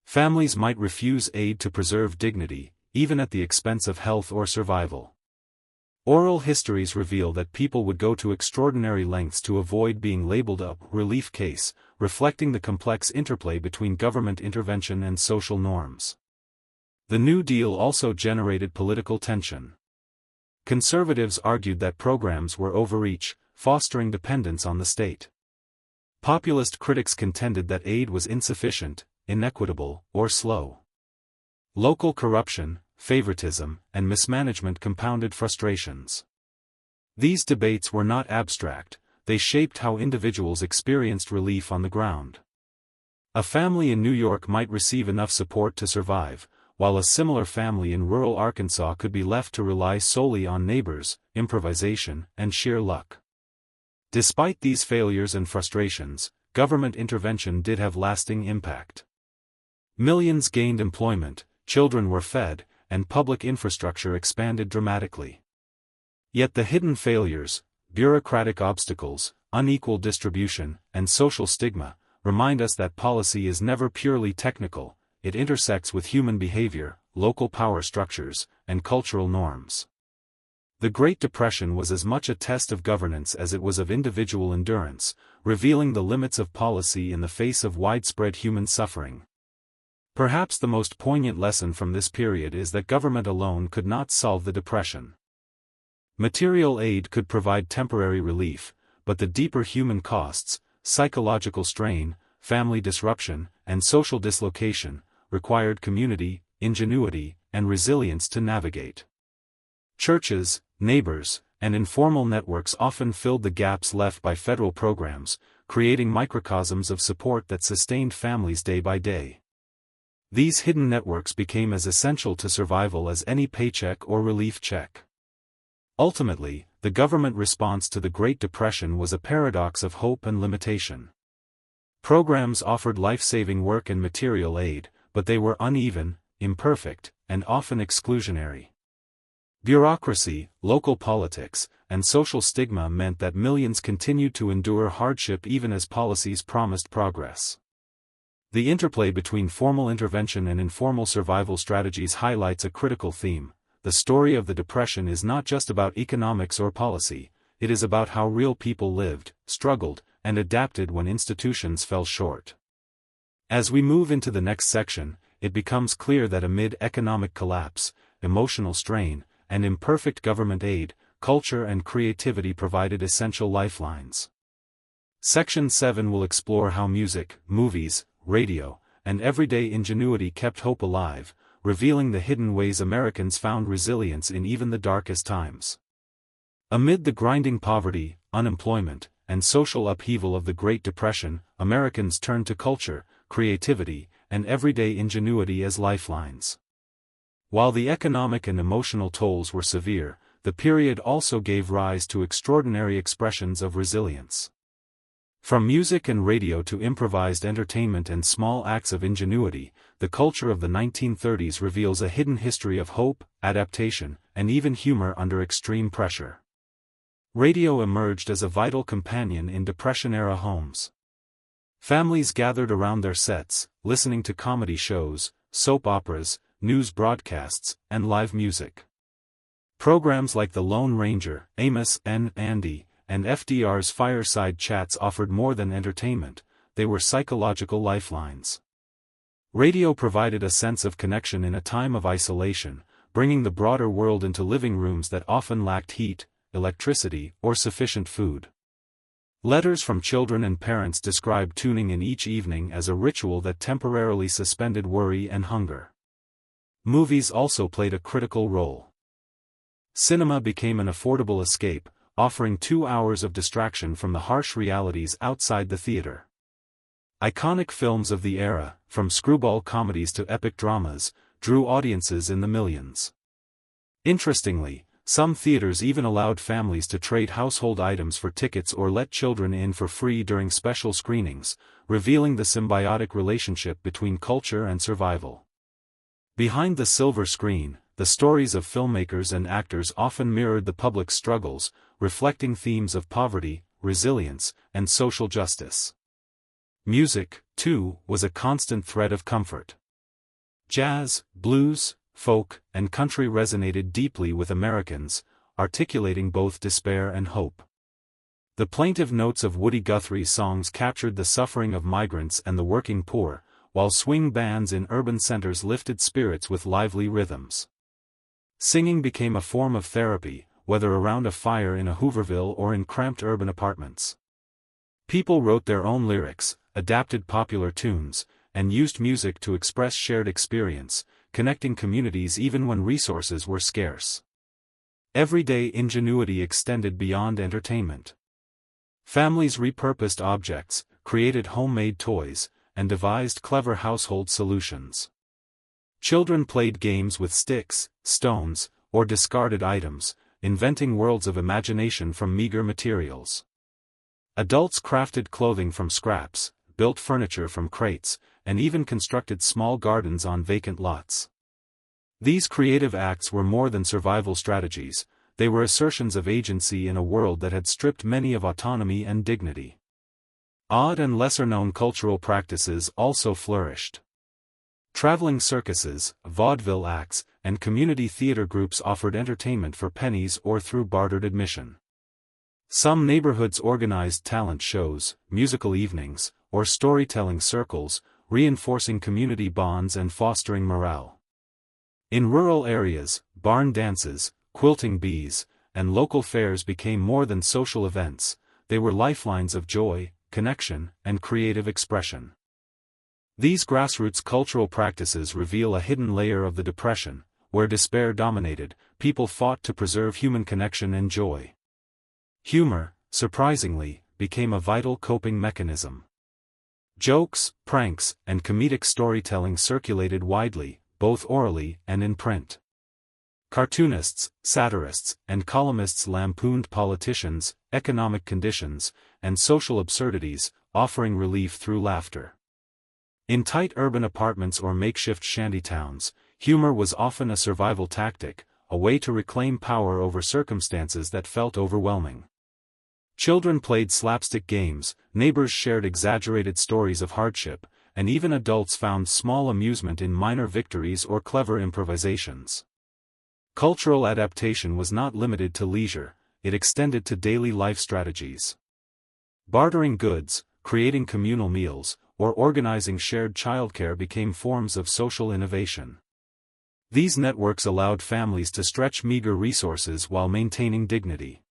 Families might refuse aid to preserve dignity, even at the expense of health or survival. Oral histories reveal that people would go to extraordinary lengths to avoid being labeled a relief case, reflecting the complex interplay between government intervention and social norms. The New Deal also generated political tension. Conservatives argued that programs were overreach, fostering dependence on the state. Populist critics contended that aid was insufficient, inequitable, or slow. Local corruption, favoritism, and mismanagement compounded frustrations. These debates were not abstract, they shaped how individuals experienced relief on the ground. A family in New York might receive enough support to survive, while a similar family in rural Arkansas could be left to rely solely on neighbors, improvisation, and sheer luck. Despite these failures and frustrations, government intervention did have lasting impact. Millions gained employment, children were fed, and public infrastructure expanded dramatically. Yet the hidden failures, bureaucratic obstacles, unequal distribution, and social stigma, remind us that policy is never purely technical, it intersects with human behavior, local power structures, and cultural norms. The Great Depression was as much a test of governance as it was of individual endurance, revealing the limits of policy in the face of widespread human suffering. Perhaps the most poignant lesson from this period is that government alone could not solve the Depression. Material aid could provide temporary relief, but the deeper human costs, psychological strain, family disruption, and social dislocation, required community, ingenuity, and resilience to navigate. Churches, neighbors, and informal networks often filled the gaps left by federal programs, creating microcosms of support that sustained families day by day. These hidden networks became as essential to survival as any paycheck or relief check. Ultimately, the government response to the Great Depression was a paradox of hope and limitation. Programs offered life-saving work and material aid, but they were uneven, imperfect, and often exclusionary. Bureaucracy, local politics, and social stigma meant that millions continued to endure hardship even as policies promised progress. The interplay between formal intervention and informal survival strategies highlights a critical theme. The story of the Depression is not just about economics or policy, it is about how real people lived, struggled, and adapted when institutions fell short. As we move into the next section, it becomes clear that amid economic collapse, emotional strain, and imperfect government aid, culture and creativity provided essential lifelines. Section 7 will explore how music, movies, radio, and everyday ingenuity kept hope alive, revealing the hidden ways Americans found resilience in even the darkest times. Amid the grinding poverty, unemployment, and social upheaval of the Great Depression, Americans turned to culture, creativity, and everyday ingenuity as lifelines. While the economic and emotional tolls were severe, the period also gave rise to extraordinary expressions of resilience. From music and radio to improvised entertainment and small acts of ingenuity, the culture of the 1930s reveals a hidden history of hope, adaptation, and even humor under extreme pressure. Radio emerged as a vital companion in Depression-era homes. Families gathered around their sets, listening to comedy shows, soap operas, news broadcasts, and live music. Programs like The Lone Ranger, Amos and Andy, and FDR's Fireside Chats offered more than entertainment, they were psychological lifelines. Radio provided a sense of connection in a time of isolation, bringing the broader world into living rooms that often lacked heat, electricity, or sufficient food. Letters from children and parents describe tuning in each evening as a ritual that temporarily suspended worry and hunger. Movies also played a critical role. Cinema became an affordable escape, offering 2 hours of distraction from the harsh realities outside the theater. Iconic films of the era, from screwball comedies to epic dramas, drew audiences in the millions. Interestingly, some theaters even allowed families to trade household items for tickets or let children in for free during special screenings, revealing the symbiotic relationship between culture and survival. Behind the silver screen, the stories of filmmakers and actors often mirrored the public's struggles, reflecting themes of poverty, resilience, and social justice. Music, too, was a constant thread of comfort. Jazz, blues, folk, and country resonated deeply with Americans, articulating both despair and hope. The plaintive notes of Woody Guthrie's songs captured the suffering of migrants and the working poor, while swing bands in urban centers lifted spirits with lively rhythms. Singing became a form of therapy, whether around a fire in a Hooverville or in cramped urban apartments. People wrote their own lyrics, adapted popular tunes, and used music to express shared experience, connecting communities even when resources were scarce. Everyday ingenuity extended beyond entertainment. Families repurposed objects, created homemade toys, and devised clever household solutions. Children played games with sticks, stones, or discarded items, inventing worlds of imagination from meager materials. Adults crafted clothing from scraps, built furniture from crates, and even constructed small gardens on vacant lots. These creative acts were more than survival strategies, they were assertions of agency in a world that had stripped many of autonomy and dignity. Odd and lesser-known cultural practices also flourished. Traveling circuses, vaudeville acts, and community theater groups offered entertainment for pennies or through bartered admission. Some neighborhoods organized talent shows, musical evenings, or storytelling circles, reinforcing community bonds and fostering morale. In rural areas, barn dances, quilting bees, and local fairs became more than social events, they were lifelines of joy, connection, and creative expression. These grassroots cultural practices reveal a hidden layer of the Depression, where despair dominated, people fought to preserve human connection and joy. Humor, surprisingly, became a vital coping mechanism. Jokes, pranks, and comedic storytelling circulated widely, both orally and in print. Cartoonists, satirists, and columnists lampooned politicians, economic conditions, and social absurdities, offering relief through laughter. In tight urban apartments or makeshift shantytowns, humor was often a survival tactic, a way to reclaim power over circumstances that felt overwhelming. Children played slapstick games, neighbors shared exaggerated stories of hardship, and even adults found small amusement in minor victories or clever improvisations. Cultural adaptation was not limited to leisure, it extended to daily life strategies. Bartering goods, creating communal meals, or organizing shared childcare became forms of social innovation. These networks allowed families to stretch meager resources while maintaining dignity.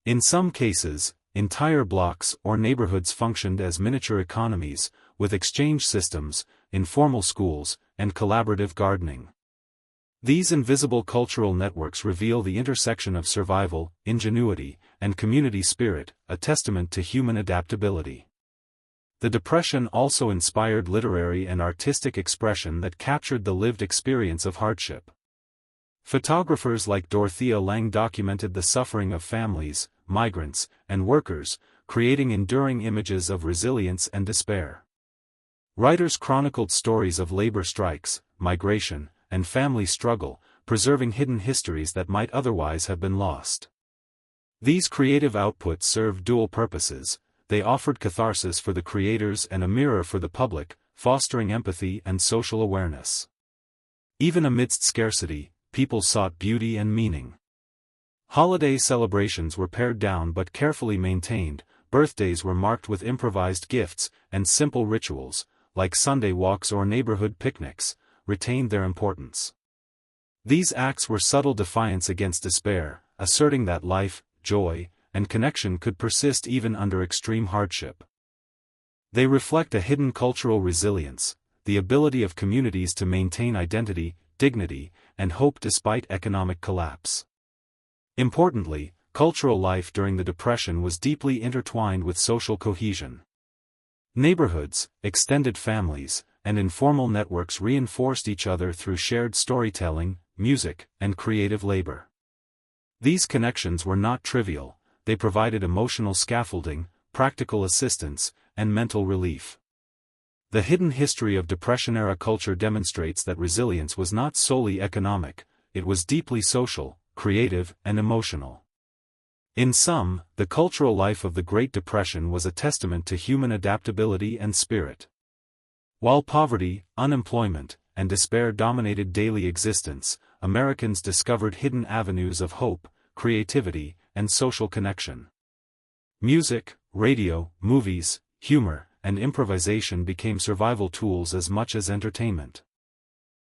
In some cases, entire blocks or neighborhoods functioned as miniature economies, with exchange systems, informal schools, and collaborative gardening. These invisible cultural networks reveal the intersection of survival, ingenuity, and community spirit, a testament to human adaptability. The Depression also inspired literary and artistic expression that captured the lived experience of hardship. Photographers like Dorothea Lange documented the suffering of families, migrants, and workers, creating enduring images of resilience and despair. Writers chronicled stories of labor strikes, migration, and family struggle, preserving hidden histories that might otherwise have been lost. These creative outputs served dual purposes. They offered catharsis for the creators and a mirror for the public, fostering empathy and social awareness. Even amidst scarcity, people sought beauty and meaning. Holiday celebrations were pared down but carefully maintained, birthdays were marked with improvised gifts, and simple rituals, like Sunday walks or neighborhood picnics, retained their importance. These acts were subtle defiance against despair, asserting that life, joy, and connection could persist even under extreme hardship. They reflect a hidden cultural resilience, the ability of communities to maintain identity, dignity, and hope despite economic collapse. Importantly, cultural life during the Depression was deeply intertwined with social cohesion. Neighborhoods, extended families, and informal networks reinforced each other through shared storytelling, music, and creative labor. These connections were not trivial. They provided emotional scaffolding, practical assistance, and mental relief. The hidden history of Depression-era culture demonstrates that resilience was not solely economic, it was deeply social, creative, and emotional. In sum, the cultural life of the Great Depression was a testament to human adaptability and spirit. While poverty, unemployment, and despair dominated daily existence, Americans discovered hidden avenues of hope, creativity, and social connection. Music, radio, movies, humor, and improvisation became survival tools as much as entertainment.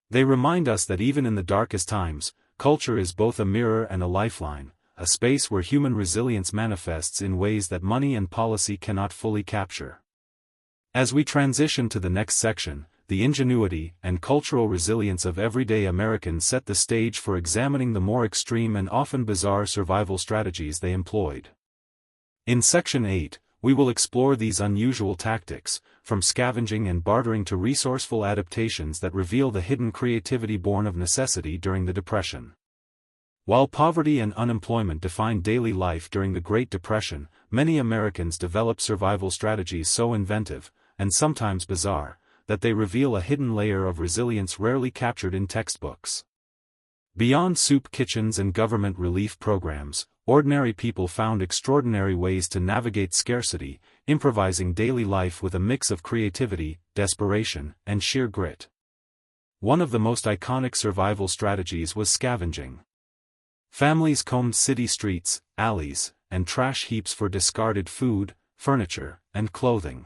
They remind us that even in the darkest times, culture is both a mirror and a lifeline, a space where human resilience manifests in ways that money and policy cannot fully capture. As we transition to the next section, the ingenuity and cultural resilience of everyday Americans set the stage for examining the more extreme and often bizarre survival strategies they employed. In Section 8, we will explore these unusual tactics, from scavenging and bartering to resourceful adaptations that reveal the hidden creativity born of necessity during the Depression. While poverty and unemployment defined daily life during the Great Depression, many Americans developed survival strategies so inventive, and sometimes bizarre, that they reveal a hidden layer of resilience rarely captured in textbooks. Beyond soup kitchens and government relief programs, ordinary people found extraordinary ways to navigate scarcity, improvising daily life with a mix of creativity, desperation, and sheer grit. One of the most iconic survival strategies was scavenging. Families combed city streets, alleys, and trash heaps for discarded food, furniture, and clothing.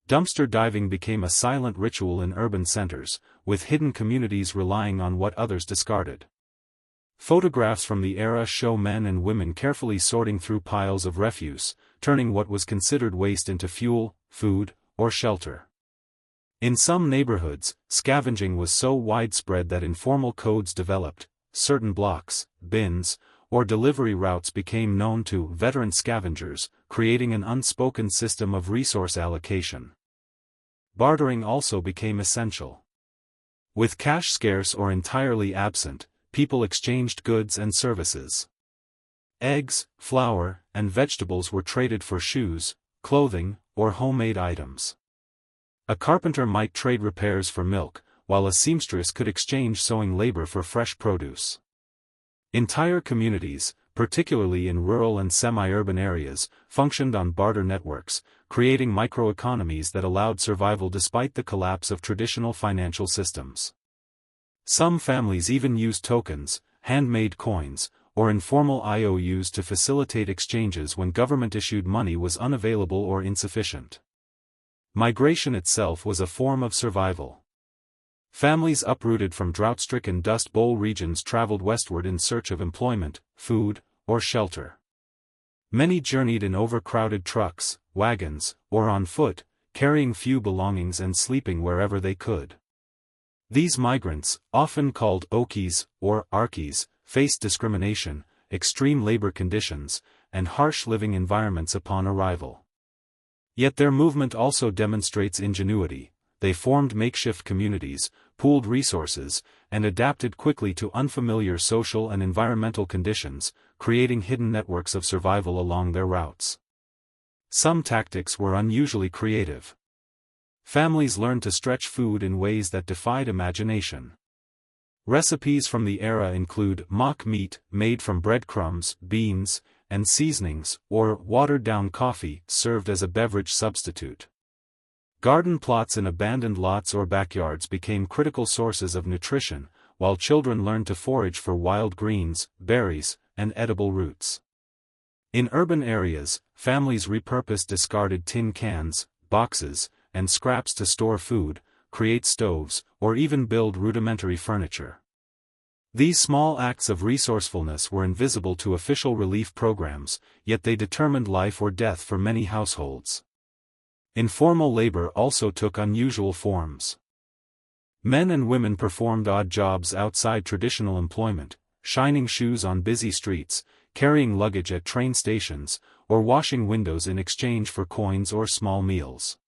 Dumpster diving became a silent ritual in urban centers, with hidden communities relying on what others discarded. Photographs from the era show men and women carefully sorting through piles of refuse, turning what was considered waste into fuel, food, or shelter. In some neighborhoods, scavenging was so widespread that informal codes developed. Certain blocks, bins, or delivery routes became known to veteran scavengers, creating an unspoken system of resource allocation. Bartering also became essential. With cash scarce or entirely absent, people exchanged goods and services. Eggs, flour, and vegetables were traded for shoes, clothing, or homemade items. A carpenter might trade repairs for milk, while a seamstress could exchange sewing labor for fresh produce. Entire communities, particularly in rural and semi-urban areas, functioned on barter networks, creating microeconomies that allowed survival despite the collapse of traditional financial systems. Some families even used tokens, handmade coins, or informal IOUs to facilitate exchanges when government-issued money was unavailable or insufficient. Migration itself was a form of survival. Families uprooted from drought-stricken Dust Bowl regions traveled westward in search of employment, food, or shelter. Many journeyed in overcrowded trucks, wagons, or on foot, carrying few belongings and sleeping wherever they could. These migrants, often called Okies or Arkies, faced discrimination, extreme labor conditions, and harsh living environments upon arrival. Yet their movement also demonstrates ingenuity. They formed makeshift communities, pooled resources, and adapted quickly to unfamiliar social and environmental conditions, creating hidden networks of survival along their routes. Some tactics were unusually creative. Families learned to stretch food in ways that defied imagination. Recipes from the era include mock meat made from breadcrumbs, beans, and seasonings, or watered-down coffee served as a beverage substitute. Garden plots in abandoned lots or backyards became critical sources of nutrition, while children learned to forage for wild greens, berries, and edible roots. In urban areas, families repurposed discarded tin cans, boxes, and scraps to store food, create stoves, or even build rudimentary furniture. These small acts of resourcefulness were invisible to official relief programs, yet they determined life or death for many households. Informal labor also took unusual forms. Men and women performed odd jobs outside traditional employment, shining shoes on busy streets, carrying luggage at train stations, or washing windows in exchange for coins or small meals.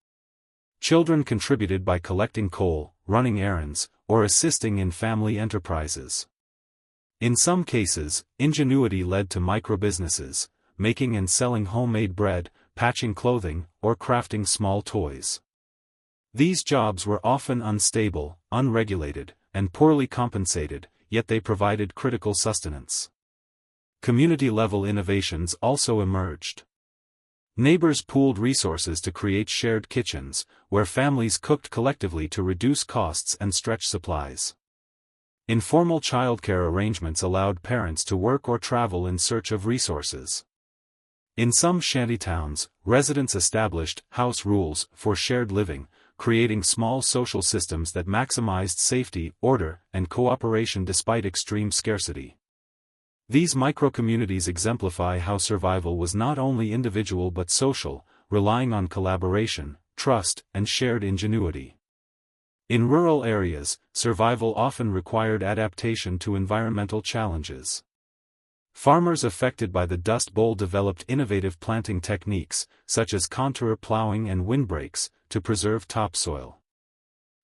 Children contributed by collecting coal, running errands, or assisting in family enterprises. In some cases, ingenuity led to microbusinesses, making and selling homemade bread, patching clothing, or crafting small toys. These jobs were often unstable, unregulated, and poorly compensated, yet they provided critical sustenance. Community-level innovations also emerged. Neighbors pooled resources to create shared kitchens, where families cooked collectively to reduce costs and stretch supplies. Informal childcare arrangements allowed parents to work or travel in search of resources. In some shantytowns, residents established house rules for shared living, creating small social systems that maximized safety, order, and cooperation despite extreme scarcity. These microcommunities exemplify how survival was not only individual but social, relying on collaboration, trust, and shared ingenuity. In rural areas, survival often required adaptation to environmental challenges. Farmers affected by the Dust Bowl developed innovative planting techniques, such as contour plowing and windbreaks, to preserve topsoil.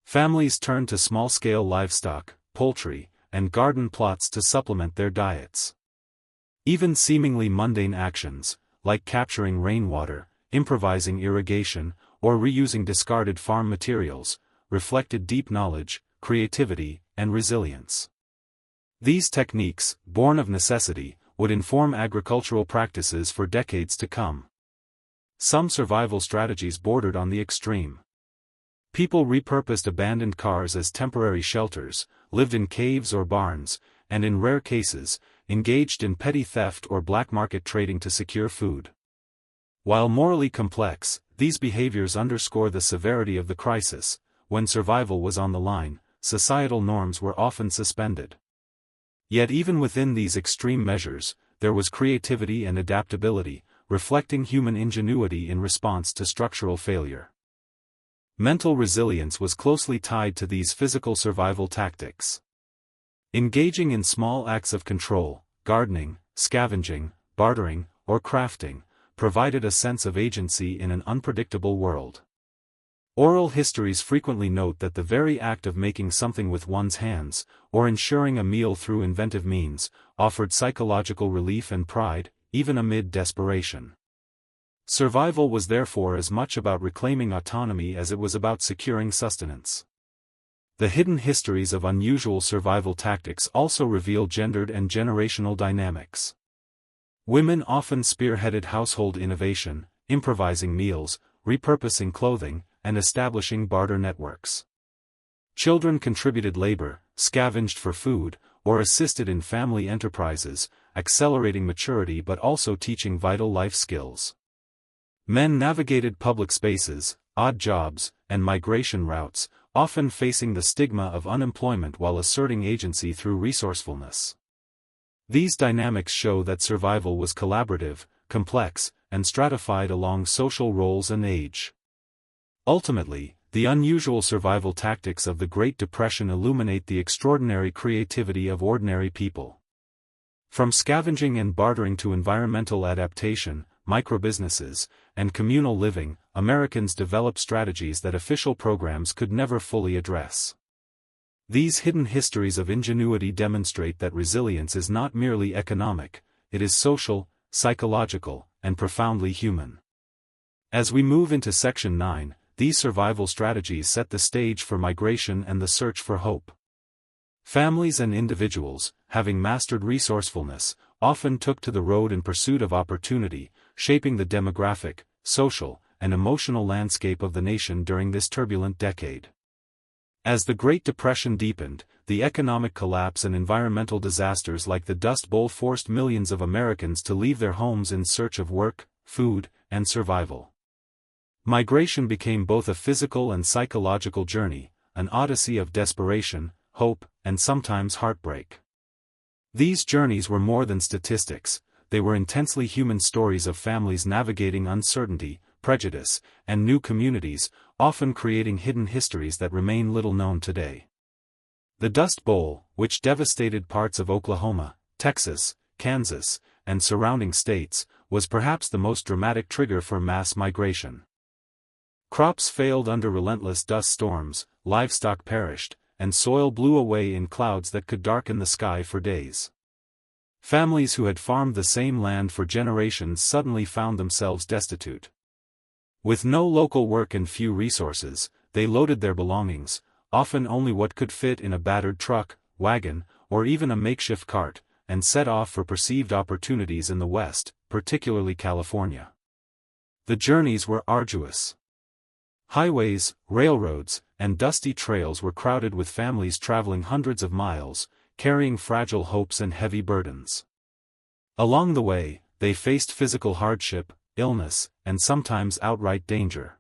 Families turned to small-scale livestock, poultry, and garden plots to supplement their diets. Even seemingly mundane actions, like capturing rainwater, improvising irrigation, or reusing discarded farm materials, reflected deep knowledge, creativity, and resilience. These techniques, born of necessity, would inform agricultural practices for decades to come. Some survival strategies bordered on the extreme. People repurposed abandoned cars as temporary shelters, lived in caves or barns, and in rare cases, engaged in petty theft or black market trading to secure food. While morally complex, these behaviors underscore the severity of the crisis. When survival was on the line, societal norms were often suspended. Yet even within these extreme measures, there was creativity and adaptability, reflecting human ingenuity in response to structural failure. Mental resilience was closely tied to these physical survival tactics. Engaging in small acts of control, gardening, scavenging, bartering, or crafting, provided a sense of agency in an unpredictable world. Oral histories frequently note that the very act of making something with one's hands, or ensuring a meal through inventive means, offered psychological relief and pride, even amid desperation. Survival was therefore as much about reclaiming autonomy as it was about securing sustenance. The hidden histories of unusual survival tactics also reveal gendered and generational dynamics. Women often spearheaded household innovation, improvising meals, repurposing clothing, and establishing barter networks. Children contributed labor, scavenged for food, or assisted in family enterprises, accelerating maturity but also teaching vital life skills. Men navigated public spaces, odd jobs, and migration routes, often facing the stigma of unemployment while asserting agency through resourcefulness. These dynamics show that survival was collaborative, complex, and stratified along social roles and age. Ultimately, the unusual survival tactics of the Great Depression illuminate the extraordinary creativity of ordinary people. From scavenging and bartering to environmental adaptation, microbusinesses, and communal living, Americans developed strategies that official programs could never fully address. These hidden histories of ingenuity demonstrate that resilience is not merely economic, it is social, psychological, and profoundly human. As we move into Section 9, these survival strategies set the stage for migration and the search for hope. Families and individuals, having mastered resourcefulness, often took to the road in pursuit of opportunity, shaping the demographic, social, and emotional landscape of the nation during this turbulent decade. As the Great Depression deepened, the economic collapse and environmental disasters like the Dust Bowl forced millions of Americans to leave their homes in search of work, food, and survival. Migration became both a physical and psychological journey, an odyssey of desperation, hope, and sometimes heartbreak. These journeys were more than statistics, they were intensely human stories of families navigating uncertainty, prejudice, and new communities, often creating hidden histories that remain little known today. The Dust Bowl, which devastated parts of Oklahoma, Texas, Kansas, and surrounding states, was perhaps the most dramatic trigger for mass migration. Crops failed under relentless dust storms, livestock perished, and soil blew away in clouds that could darken the sky for days. Families who had farmed the same land for generations suddenly found themselves destitute. With no local work and few resources, they loaded their belongings, often only what could fit in a battered truck, wagon, or even a makeshift cart, and set off for perceived opportunities in the West, particularly California. The journeys were arduous. Highways, railroads, and dusty trails were crowded with families traveling hundreds of miles, carrying fragile hopes and heavy burdens. Along the way, they faced physical hardship, illness, and sometimes outright danger.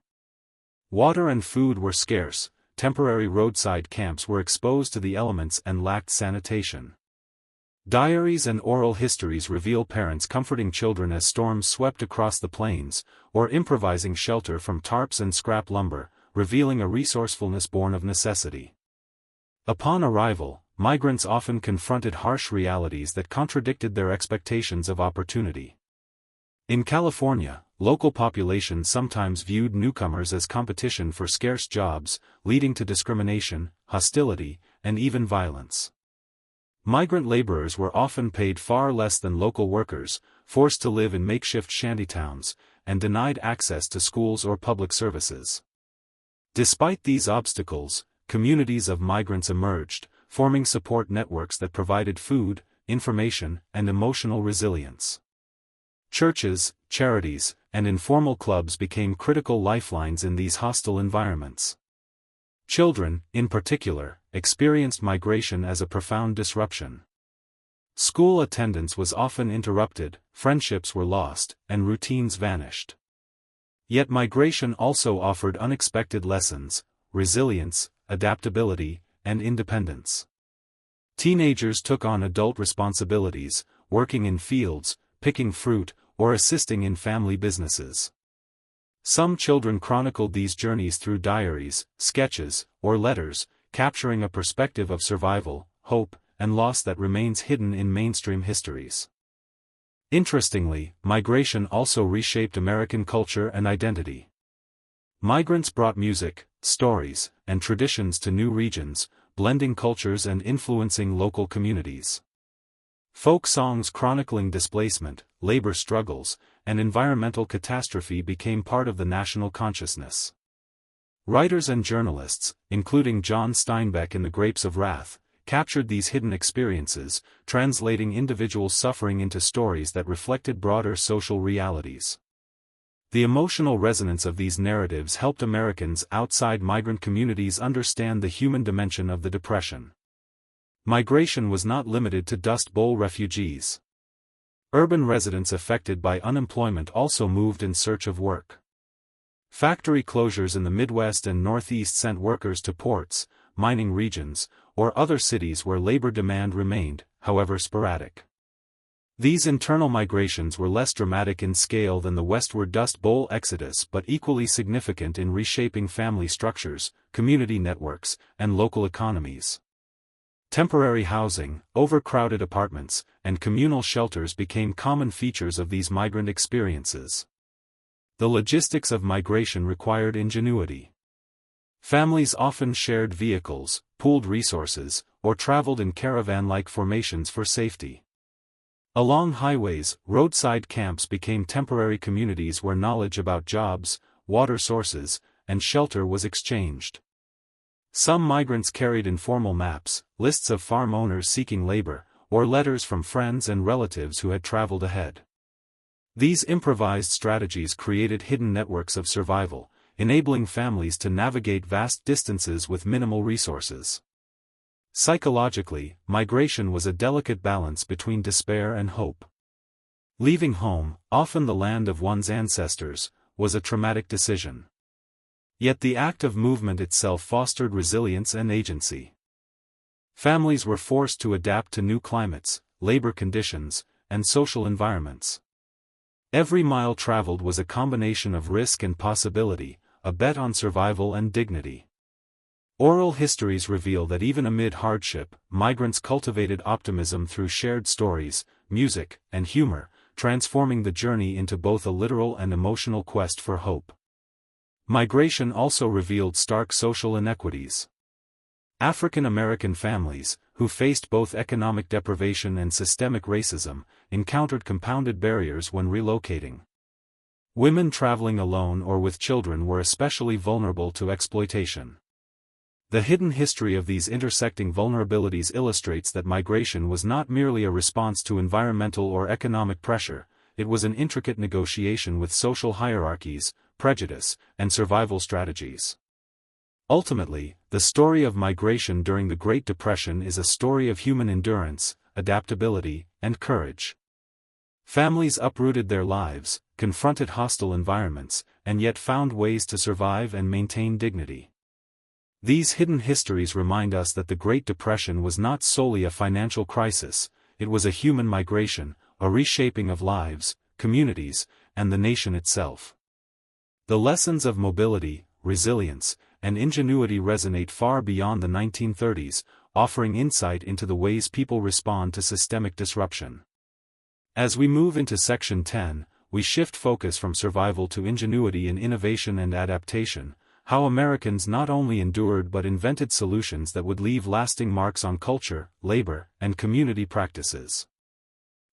Water and food were scarce, temporary roadside camps were exposed to the elements and lacked sanitation. Diaries and oral histories reveal parents comforting children as storms swept across the plains, or improvising shelter from tarps and scrap lumber, revealing a resourcefulness born of necessity. Upon arrival, migrants often confronted harsh realities that contradicted their expectations of opportunity. In California, local populations sometimes viewed newcomers as competition for scarce jobs, leading to discrimination, hostility, and even violence. Migrant laborers were often paid far less than local workers, forced to live in makeshift shantytowns, and denied access to schools or public services. Despite these obstacles, communities of migrants emerged, forming support networks that provided food, information, and emotional resilience. Churches, charities, and informal clubs became critical lifelines in these hostile environments. Children, in particular, experienced migration as a profound disruption. School attendance was often interrupted, friendships were lost, and routines vanished. Yet migration also offered unexpected lessons: resilience, adaptability, and independence. Teenagers took on adult responsibilities, working in fields, picking fruit, or assisting in family businesses. Some children chronicled these journeys through diaries, sketches, or letters, capturing a perspective of survival, hope, and loss that remains hidden in mainstream histories. Interestingly, migration also reshaped American culture and identity. Migrants brought music, stories, and traditions to new regions, blending cultures and influencing local communities. Folk songs chronicling displacement, labor struggles, and environmental catastrophe became part of the national consciousness. Writers and journalists, including John Steinbeck in The Grapes of Wrath, captured these hidden experiences, translating individual suffering into stories that reflected broader social realities. The emotional resonance of these narratives helped Americans outside migrant communities understand the human dimension of the Depression. Migration was not limited to Dust Bowl refugees. Urban residents affected by unemployment also moved in search of work. Factory closures in the Midwest and Northeast sent workers to ports, mining regions, or other cities where labor demand remained, however sporadic. These internal migrations were less dramatic in scale than the westward Dust Bowl exodus but equally significant in reshaping family structures, community networks, and local economies. Temporary housing, overcrowded apartments, and communal shelters became common features of these migrant experiences. The logistics of migration required ingenuity. Families often shared vehicles, pooled resources, or traveled in caravan-like formations for safety. Along highways, roadside camps became temporary communities where knowledge about jobs, water sources, and shelter was exchanged. Some migrants carried informal maps, lists of farm owners seeking labor, or letters from friends and relatives who had traveled ahead. These improvised strategies created hidden networks of survival, enabling families to navigate vast distances with minimal resources. Psychologically, migration was a delicate balance between despair and hope. Leaving home, often the land of one's ancestors, was a traumatic decision. Yet the act of movement itself fostered resilience and agency. Families were forced to adapt to new climates, labor conditions, and social environments. Every mile traveled was a combination of risk and possibility, a bet on survival and dignity. Oral histories reveal that even amid hardship, migrants cultivated optimism through shared stories, music, and humor, transforming the journey into both a literal and emotional quest for hope. Migration also revealed stark social inequities. African American families, who faced both economic deprivation and systemic racism, encountered compounded barriers when relocating. Women traveling alone or with children were especially vulnerable to exploitation. The hidden history of these intersecting vulnerabilities illustrates that migration was not merely a response to environmental or economic pressure, it was an intricate negotiation with social hierarchies, prejudice, and survival strategies. Ultimately, the story of migration during the Great Depression is a story of human endurance, adaptability, and courage. Families uprooted their lives, confronted hostile environments, and yet found ways to survive and maintain dignity. These hidden histories remind us that the Great Depression was not solely a financial crisis, it was a human migration, a reshaping of lives, communities, and the nation itself. The lessons of mobility, resilience, and ingenuity resonate far beyond the 1930s, offering insight into the ways people respond to systemic disruption. As we move into Section 10, we shift focus from survival to ingenuity in innovation and adaptation, how Americans not only endured but invented solutions that would leave lasting marks on culture, labor, and community practices.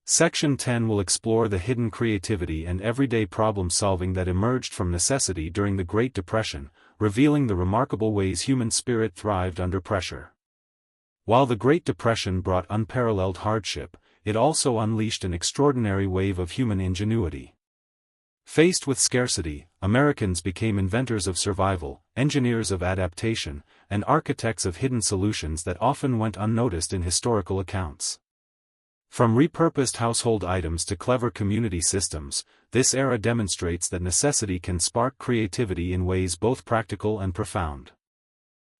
Section 10 will explore the hidden creativity and everyday problem-solving that emerged from necessity during the Great Depression, revealing the remarkable ways human spirit thrived under pressure. While the Great Depression brought unparalleled hardship, it also unleashed an extraordinary wave of human ingenuity. Faced with scarcity, Americans became inventors of survival, engineers of adaptation, and architects of hidden solutions that often went unnoticed in historical accounts. From repurposed household items to clever community systems, this era demonstrates that necessity can spark creativity in ways both practical and profound.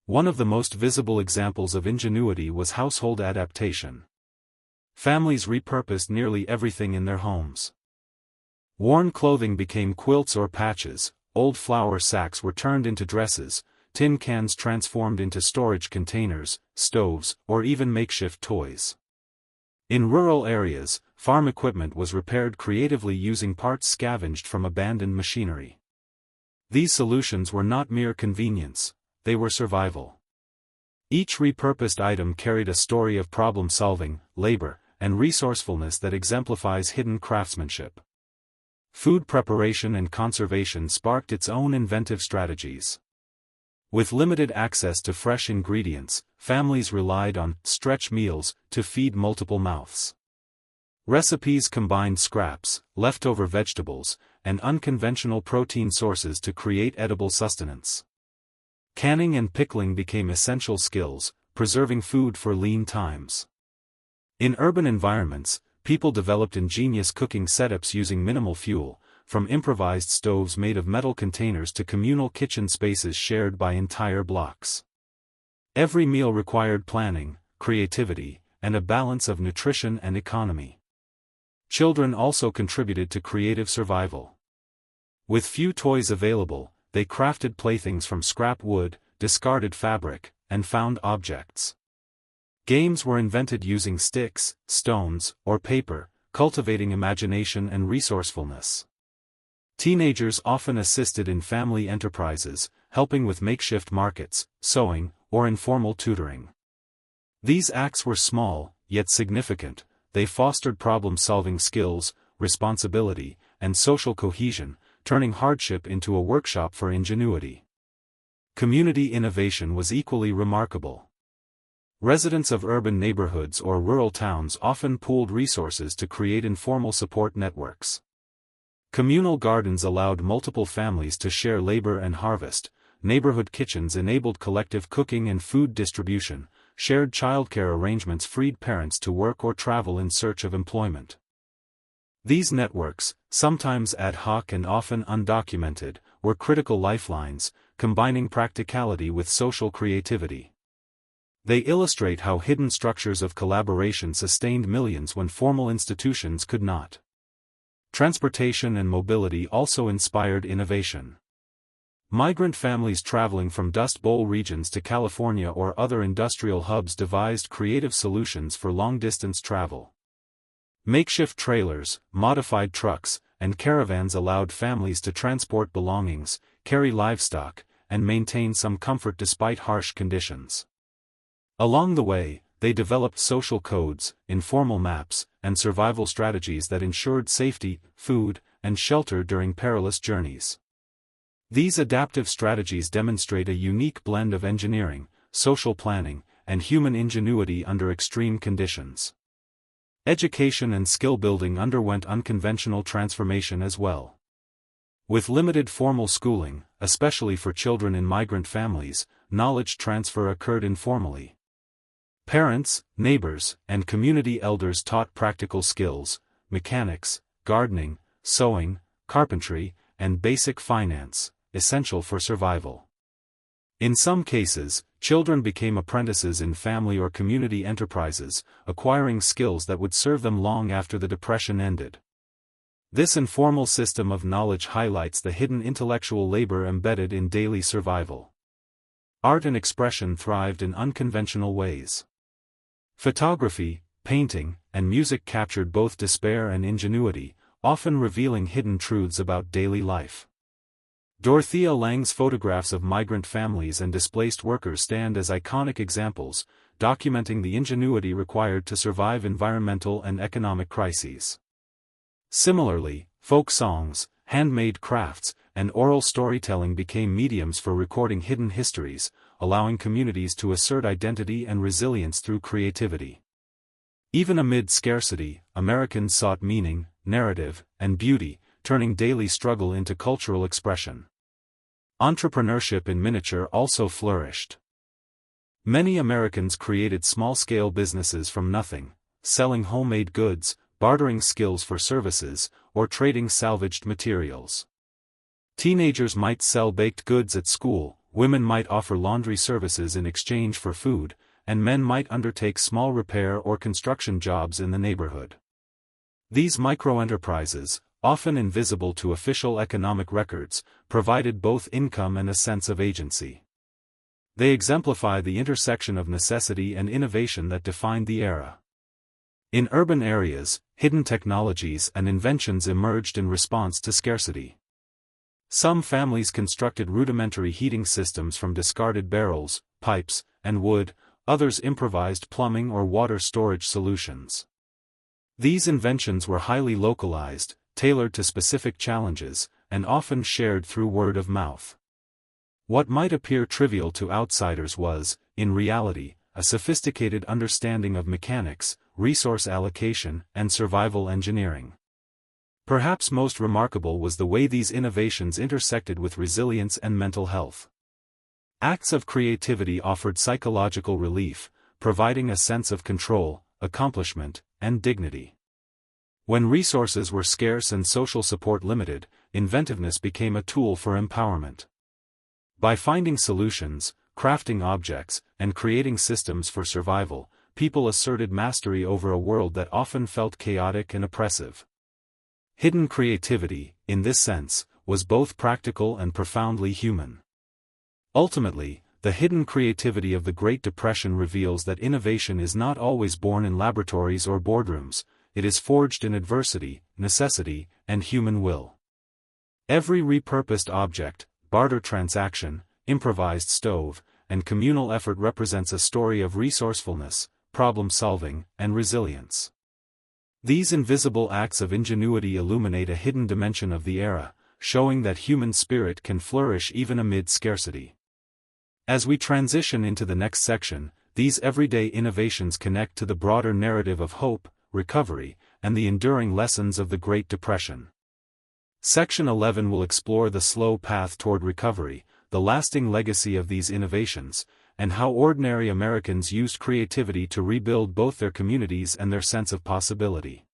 One of the most visible examples of ingenuity was household adaptation. Families repurposed nearly everything in their homes. Worn clothing became quilts or patches, old flour sacks were turned into dresses, tin cans transformed into storage containers, stoves, or even makeshift toys. In rural areas, farm equipment was repaired creatively using parts scavenged from abandoned machinery. These solutions were not mere convenience, they were survival. Each repurposed item carried a story of problem-solving, labor, and resourcefulness that exemplifies hidden craftsmanship. Food preparation and conservation sparked its own inventive strategies. With limited access to fresh ingredients, families relied on stretch meals to feed multiple mouths. Recipes combined scraps, leftover vegetables, and unconventional protein sources to create edible sustenance. Canning and pickling became essential skills, preserving food for lean times. In urban environments, people developed ingenious cooking setups using minimal fuel, from improvised stoves made of metal containers to communal kitchen spaces shared by entire blocks. Every meal required planning, creativity, and a balance of nutrition and economy. Children also contributed to creative survival. With few toys available, they crafted playthings from scrap wood, discarded fabric, and found objects. Games were invented using sticks, stones, or paper, cultivating imagination and resourcefulness. Teenagers often assisted in family enterprises, helping with makeshift markets, sewing, or informal tutoring. These acts were small, yet significant. They fostered problem-solving skills, responsibility, and social cohesion, turning hardship into a workshop for ingenuity. Community innovation was equally remarkable. Residents of urban neighborhoods or rural towns often pooled resources to create informal support networks. Communal gardens allowed multiple families to share labor and harvest, neighborhood kitchens enabled collective cooking and food distribution, shared childcare arrangements freed parents to work or travel in search of employment. These networks, sometimes ad hoc and often undocumented, were critical lifelines, combining practicality with social creativity. They illustrate how hidden structures of collaboration sustained millions when formal institutions could not. Transportation and mobility also inspired innovation. Migrant families traveling from Dust Bowl regions to California or other industrial hubs devised creative solutions for long-distance travel. Makeshift trailers, modified trucks, and caravans allowed families to transport belongings, carry livestock, and maintain some comfort despite harsh conditions. Along the way, they developed social codes, informal maps, and survival strategies that ensured safety, food, and shelter during perilous journeys. These adaptive strategies demonstrate a unique blend of engineering, social planning, and human ingenuity under extreme conditions. Education and skill building underwent unconventional transformation as well. With limited formal schooling, especially for children in migrant families, knowledge transfer occurred informally. Parents, neighbors, and community elders taught practical skills, mechanics, gardening, sewing, carpentry, and basic finance, essential for survival. In some cases, children became apprentices in family or community enterprises, acquiring skills that would serve them long after the Depression ended. This informal system of knowledge highlights the hidden intellectual labor embedded in daily survival. Art and expression thrived in unconventional ways. Photography, painting, and music captured both despair and ingenuity, often revealing hidden truths about daily life. Dorothea Lange's photographs of migrant families and displaced workers stand as iconic examples, documenting the ingenuity required to survive environmental and economic crises. Similarly, folk songs, handmade crafts, and oral storytelling became mediums for recording hidden histories, allowing communities to assert identity and resilience through creativity. Even amid scarcity, Americans sought meaning, narrative, and beauty, turning daily struggle into cultural expression. Entrepreneurship in miniature also flourished. Many Americans created small-scale businesses from nothing, selling homemade goods, bartering skills for services, or trading salvaged materials. Teenagers might sell baked goods at school, women might offer laundry services in exchange for food, and men might undertake small repair or construction jobs in the neighborhood. These microenterprises, often invisible to official economic records, provided both income and a sense of agency. They exemplify the intersection of necessity and innovation that defined the era. In urban areas, hidden technologies and inventions emerged in response to scarcity. Some families constructed rudimentary heating systems from discarded barrels, pipes, and wood, others improvised plumbing or water storage solutions. These inventions were highly localized, tailored to specific challenges, and often shared through word of mouth. What might appear trivial to outsiders was, in reality, a sophisticated understanding of mechanics, resource allocation, and survival engineering. Perhaps most remarkable was the way these innovations intersected with resilience and mental health. Acts of creativity offered psychological relief, providing a sense of control, accomplishment, and dignity. When resources were scarce and social support limited, inventiveness became a tool for empowerment. By finding solutions, crafting objects, and creating systems for survival, people asserted mastery over a world that often felt chaotic and oppressive. Hidden creativity, in this sense, was both practical and profoundly human. Ultimately, the hidden creativity of the Great Depression reveals that innovation is not always born in laboratories or boardrooms. It is forged in adversity, necessity, and human will. Every repurposed object, barter transaction, improvised stove, and communal effort represents a story of resourcefulness, problem-solving, and resilience. These invisible acts of ingenuity illuminate a hidden dimension of the era, showing that human spirit can flourish even amid scarcity. As we transition into the next section, these everyday innovations connect to the broader narrative of hope, recovery, and the enduring lessons of the Great Depression. Section 11 will explore the slow path toward recovery, the lasting legacy of these innovations, and how ordinary Americans used creativity to rebuild both their communities and their sense of possibility.